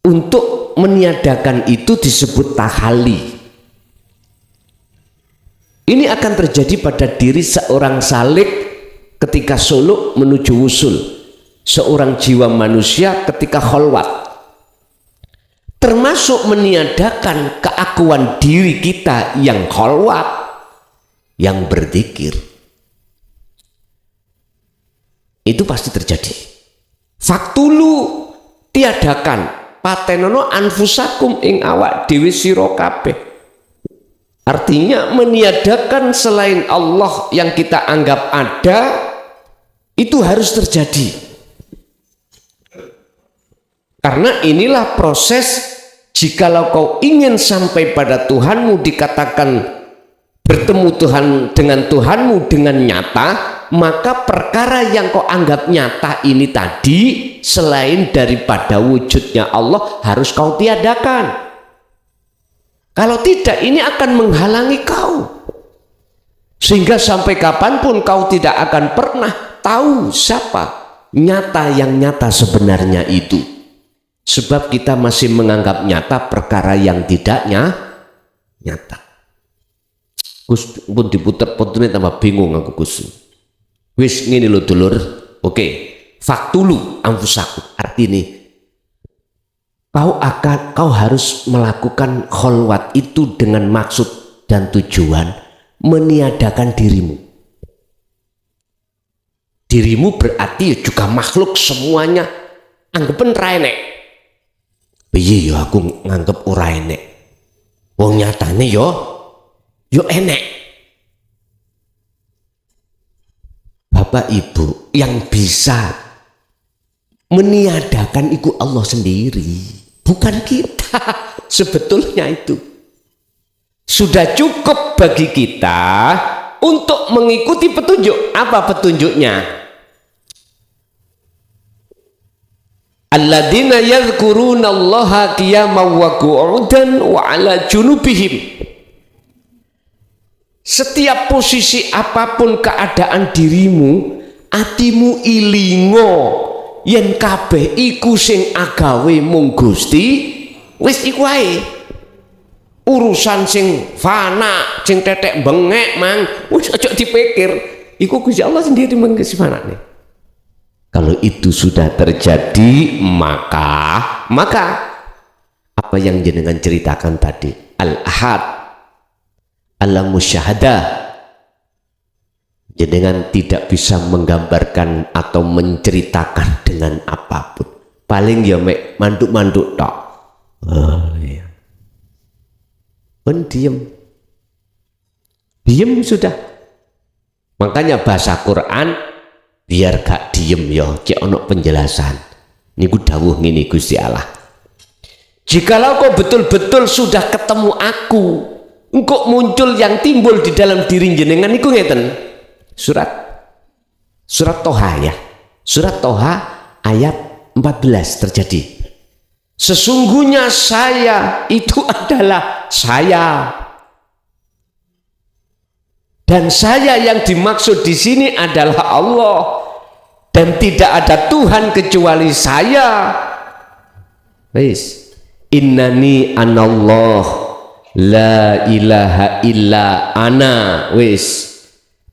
untuk meniadakan itu disebut tahalli. Ini akan terjadi pada diri seorang salik ketika suluk menuju wusul, seorang jiwa manusia ketika kholwat, termasuk meniadakan keakuan diri kita yang kholwat, yang berzikir. Itu pasti terjadi. Faktulu tiadakan patenono anfusakum ing awak dewi sira kabeh. Artinya meniadakan selain Allah yang kita anggap ada, itu harus terjadi. Karena inilah proses, jikalau kau ingin sampai pada Tuhanmu, dikatakan bertemu Tuhan dengan Tuhanmu dengan nyata, maka perkara yang kau anggap nyata ini tadi selain daripada wujudnya Allah harus kau tiadakan. Kalau tidak, ini akan menghalangi kau, sehingga sampai kapanpun kau tidak akan pernah tahu siapa nyata yang nyata sebenarnya itu. Sebab kita masih menganggap nyata perkara yang tidak nyata. Gus pun diputer-puterin tambah bingung aku Gus. Wis ngene lho dulur. Oke, faktulu anfusakum. Artinya kau harus melakukan kholwat itu dengan maksud dan tujuan meniadakan dirimu. Dirimu berarti juga makhluk semuanya anggapan ra enek. Piye ya aku nganggep ora enek. Wong nyatane yo enek. Bapak Ibu, yang bisa meniadakan itu Allah sendiri, bukan kita. Sebetulnya itu sudah cukup bagi kita untuk mengikuti petunjuk. Apa petunjuknya? Alladzina yadhkuruna Allaha qiyaman wa qu'udan wa 'ala junubihim. Setiap posisi apapun keadaan dirimu, atimu ilingo yen kabeh iku sing agawe mung Gusti, wis iku ae. Urusan sing fana, sing tetek bengek mang, wis aja dipikir. Iku Gusti Allah sendiri mengesifanane. Kalau itu sudah terjadi, maka apa yang jenengan ceritakan tadi, al-ahad, alam musyahadah, jenengan tidak bisa menggambarkan atau menceritakan dengan apapun. Paling ya mek manduk-manduk tok. Oh iya. Pun diem sudah. Makanya bahasa Quran biar gak diem ya, cek ono penjelasan. Niku dawuh ngene Gusti Allah. Jikalau kau betul-betul sudah ketemu aku, engkau muncul yang timbul di dalam diri jenengan niku ngeten. Surat Toha ya. Surat Toha ayat 14 terjadi. Sesungguhnya saya itu adalah saya. Dan saya yang dimaksud di sini adalah Allah. Dan tidak ada Tuhan kecuali saya. Wis. Innani anallah la ilaha illa ana. Wis.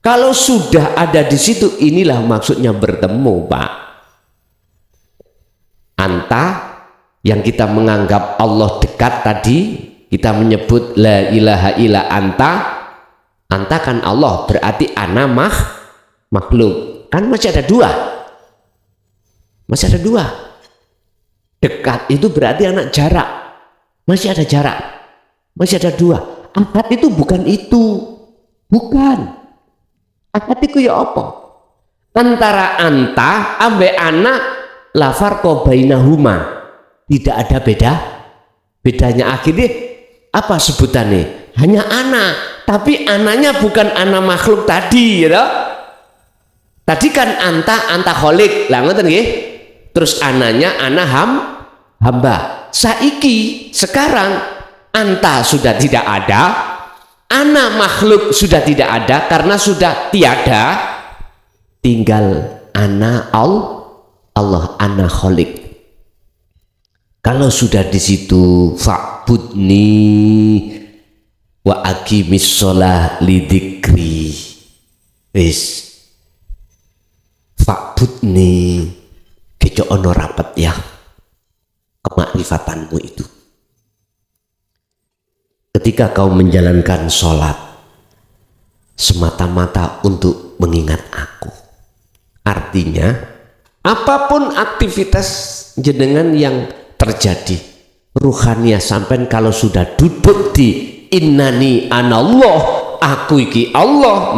Kalau sudah ada di situ, inilah maksudnya bertemu, Pak. Anta yang kita menganggap Allah dekat tadi, kita menyebut la ilaha illa anta. Anta kan Allah, berarti ana makhluk. Kan masih ada dua. Masih ada dua. Dekat itu berarti anak jarak. Masih ada jarak. Masih ada dua. Angkat itu bukan itu. Bukan. Angkat itu ya apa? Antara anta ambe anak la farqa bainahuma. Tidak ada bedanya. Akhirnya apa sebutannya? Hanya anak. Tapi anaknya bukan anak makhluk tadi, ya. Tadi kan anta kholik. Lah ngoten nggih. Terus anaknya anak hamba. Saiki sekarang anta sudah tidak ada, anak makhluk sudah tidak ada karena sudah tiada, tinggal anak Allah anak kholik. Kalau sudah di situ fa'budni wa aqimis sholah lidzikri. Wis fa'budni kejo ono rapat ya kemakrifatanmu itu. Ketika kau menjalankan sholat semata-mata untuk mengingat aku, artinya apapun aktivitas jenengan yang terjadi ruhaniyah sampai kalau sudah duduk di innani anallah, aku iki Allah,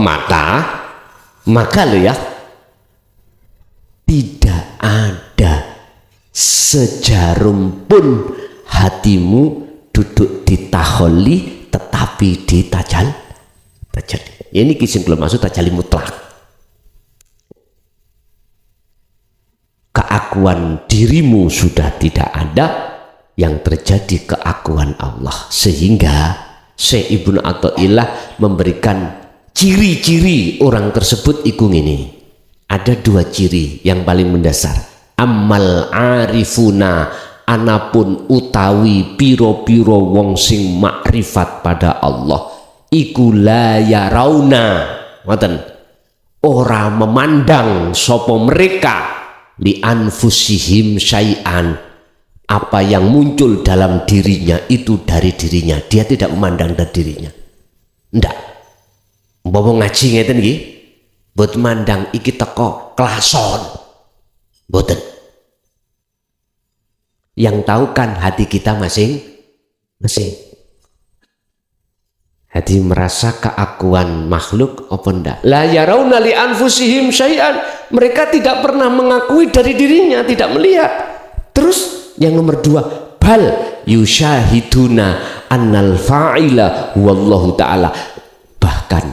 maka lo ya tidak ada sejarum pun hatimu duduk di taholi tetapi di tajalli. Ini kisah belum masuk tajalli mutlak. Keakuan dirimu sudah tidak ada, yang terjadi keakuan Allah. Sehingga Syekh Ibnu Athaillah memberikan ciri-ciri orang tersebut iku ini. Ada dua ciri yang paling mendasar. Ammal arifuna, anapun utawi piro-piro wong sing makrifat pada Allah, iku la yarauna, ngoten, ora memandang sopo mereka li anfusihim syai'an, apa yang muncul dalam dirinya itu dari dirinya. Dia tidak memandang dari dirinya. Ndak. Umpama ngaji ngeten nggih, buat mandang iki teko klason. Boten. Yang tahu kan hati kita masing-masing. Hati merasa keakuan makhluk apa ndak? La yarawna li anfusihim syai'an. Mereka tidak pernah mengakui dari dirinya, tidak melihat. Terus yang nomor dua, bal yusyahiduna annal fa'ila wallahu ta'ala. Bahkan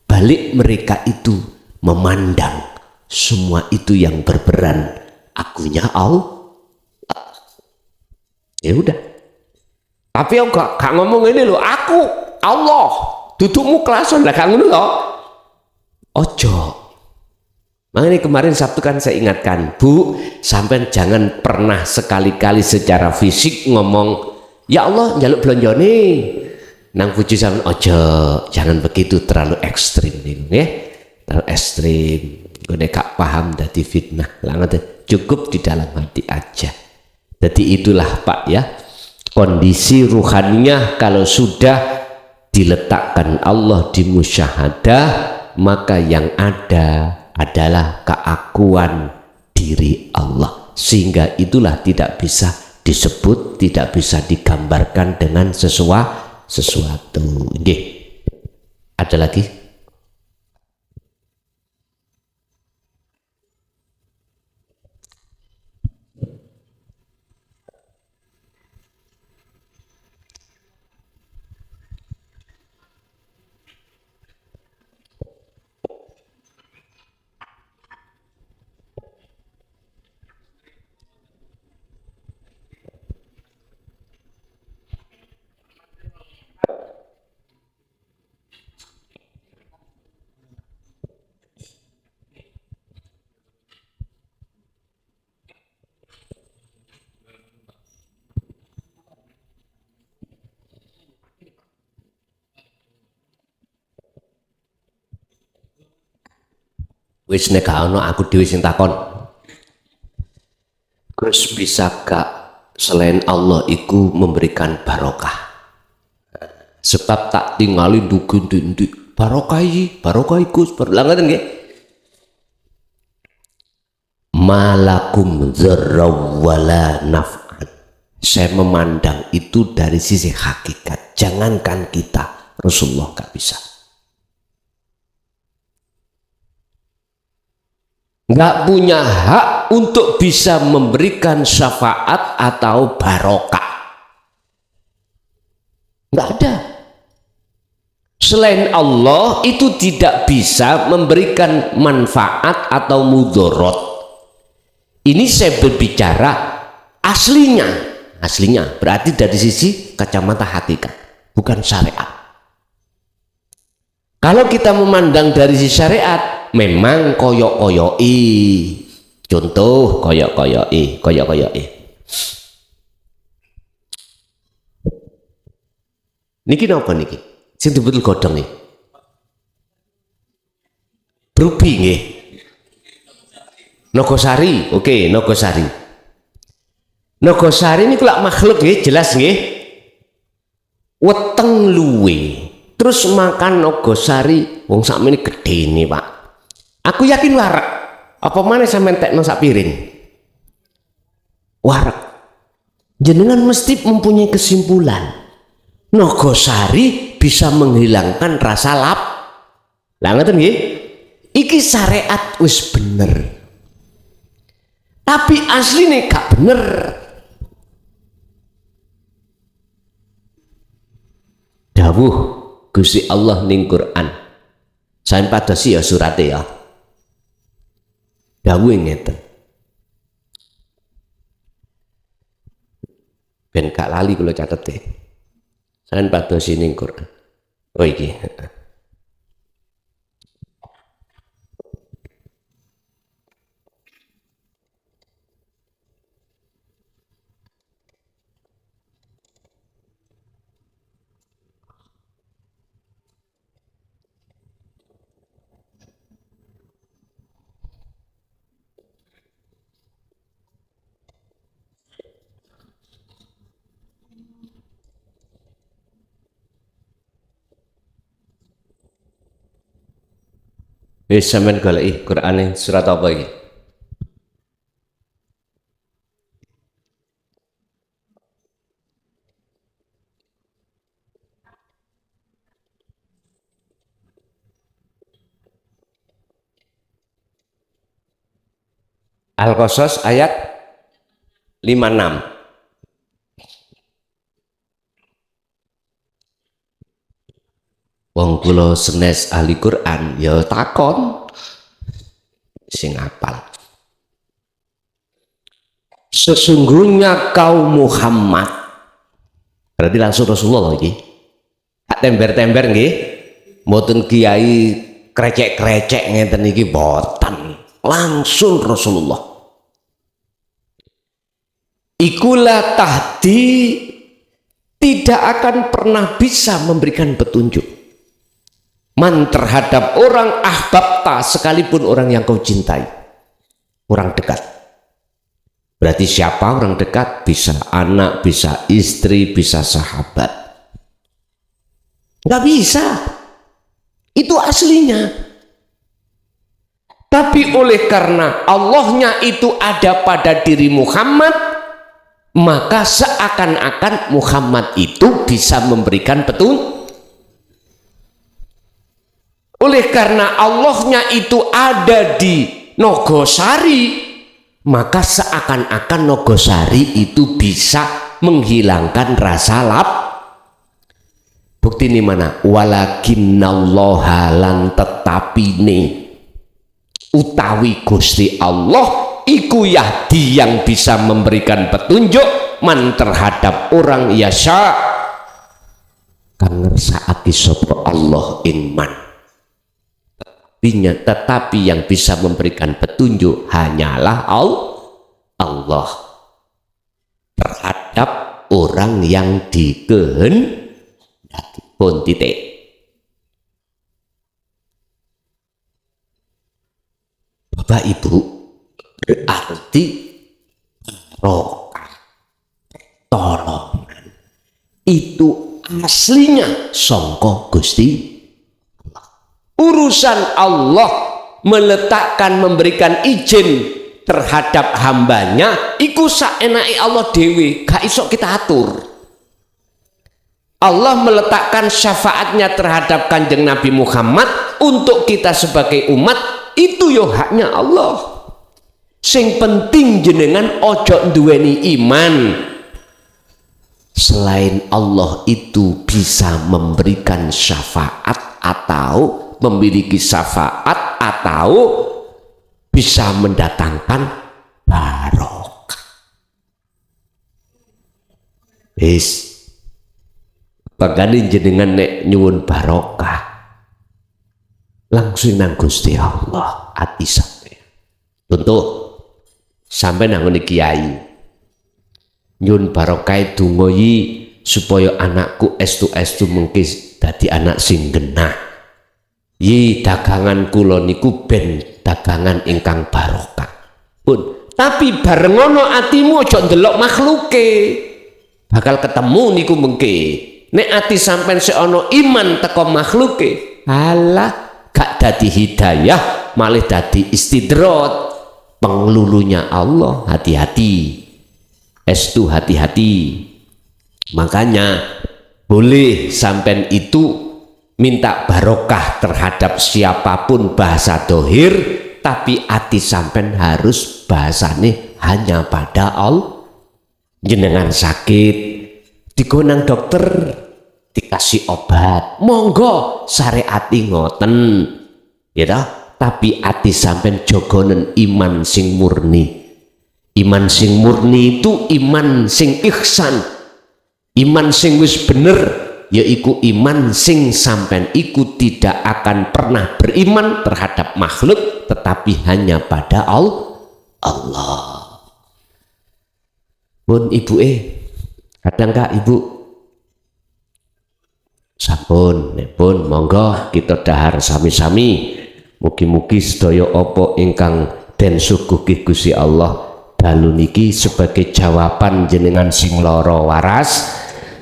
balik mereka itu memandang semua itu yang berperan akunya Allah. Ya udah. Tapi aku gak ngomong ini loh, aku Allah, dudukmu klason lah, gak ngono loh. Ojo. Makanya kemarin Sabtu kan saya ingatkan, Bu, sampai jangan pernah sekali-kali secara fisik ngomong, ya Allah njaluk blonjone nang bojo sampean. Ojo, jangan begitu, terlalu ekstrim nih, ya. Terlalu ekstrim. Gue gak paham dari fitnah. Cukup di dalam hati aja. Jadi itulah Pak ya, kondisi ruhaniyah kalau sudah diletakkan Allah di musyahadah, maka yang ada adalah keakuan diri Allah, sehingga itulah tidak bisa disebut, tidak bisa digambarkan dengan sesuatu. Nggih. Ada lagi? Wis nek gak ono aku dhewe sing takon. Gus, bisa gak selain Allah iku memberikan barokah? Sebab tak tinggali dugi-dugi barokah Gus berlangan nggih. Malakum dzarraw wala naf'an. Saya memandang itu dari sisi hakikat. Jangankan kita, Rasulullah gak bisa. Nggak punya hak untuk bisa memberikan syafaat atau barokah. Nggak ada. Selain Allah itu tidak bisa memberikan manfaat atau mudorot. Ini saya berbicara aslinya berarti dari sisi kacamata hakikat, bukan syariat. Kalau kita memandang dari sisi syariat, memang koyok-koyoi, contoh koyok-koyoi. Niki napa niki? Sing betul godhong nih. Brubi nggih. Nogosari, oke, Nogosari. Nogosari ini kulak makhluk nggih, jelas nggih. Weteng luwe. Terus makan Nogosari, wong sakmene gedene, Pak. Aku yakin warak. Apa mana sampean tekno sak piring? Warak. Jenengan mesti mempunyai kesimpulan. Nogosari bisa menghilangkan rasa lap. Lah ngoten nggih. Iki syariat wis bener. Tapi asline gak bener. Dawuh Gusti Allah ning Quran. Saen padosi ya surate ya. Dawuh ngeten. Ben gak lali kula catete. Saen padosi ning Quran. Oh iki. Wis sampean goleki Qur'ane surat apa iki? Al-Qasas ayat 56. Wong kula senes ahli Quran ya takon sing apal. Sesungguhnya kaum Muhammad, berarti langsung Rasulullah iki. Tak tember-tember nggih. Mboten kiai krecek-krecek ngeten iki boten. Langsung Rasulullah. Ikulah tahdi tidak akan pernah bisa memberikan petunjuk. Man terhadap orang ahbabta, sekalipun orang yang kau cintai, orang dekat. Berarti siapa orang dekat? Bisa anak, bisa istri, bisa sahabat. Nggak bisa. Itu aslinya. Tapi oleh karena Allahnya itu ada pada diri Muhammad, maka seakan-akan Muhammad itu bisa memberikan petunjuk. Oleh karena Allahnya itu ada di Nogosari, maka seakan-akan Nogosari itu bisa menghilangkan rasa lapar. Bukti ini mana? Walakinnallaha lan tetapine utawi Gusti Allah iku yahdi yang bisa memberikan petunjuk man terhadap orang yasha kang ngersakake sapa Allah ing man. Tetapi yang bisa memberikan petunjuk hanyalah Allah terhadap orang yang dikehendaki. Pun titik. Bapak Ibu, berarti barokah tolongan itu aslinya sangka Gusti. Urusan Allah meletakkan memberikan izin terhadap hambanya iku saenake Allah dewe, gak iso kita atur. Allah meletakkan syafaatnya terhadap Kanjeng Nabi Muhammad untuk kita sebagai umat, itu yo haknya Allah. Sing penting jenengan ojo duweni iman selain Allah itu bisa memberikan syafaat atau memiliki syafaat atau bisa mendatangkan barokah. Pagani jenengan nek nyuwun barokah langsung nang Gusti Allah ati sampe. Contoh sampe nang ngene kiai nyuwun barokah donga supaya anakku estu mengki dadi anak sing genah. Dagangan kula niku ben dagangan ingkang barokah. Pun, tapi bareng ngono atimu aja ndelok makhluke. Bakal ketemu niku mengke. Nek ati sampean sik ana iman teko makhluke, alah gak dadi hidayah, malah dadi istidrot. Penglulunya Allah, hati-hati. Estu hati-hati. Makanya boleh sampean itu minta barokah terhadap siapapun bahasa dohir, tapi hati sampean harus bahasane hanya pada Allah. Jenengan sakit digonang dokter dikasih obat, monggo syariati ngoten ya, tapi hati sampean jogonen iman sing murni. Iman sing murni itu iman sing ihsan, iman sing wis bener, yaiku iman sing sampean iku tidak akan pernah beriman terhadap makhluk tetapi hanya pada Allah. Pun ibu kadang kak ibu sampun nepun monggo kita dahar sami-sami mugi-mugi sedaya apa ingkang den suguhi Gusti Allah dalu niki sebagai jawaban jenengan sing lara waras,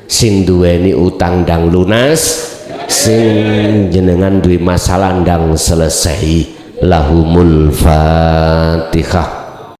sing duweni utang ndang lunas, sing jenengan duwe masalah ndang selesai. Lahumul Fatihah.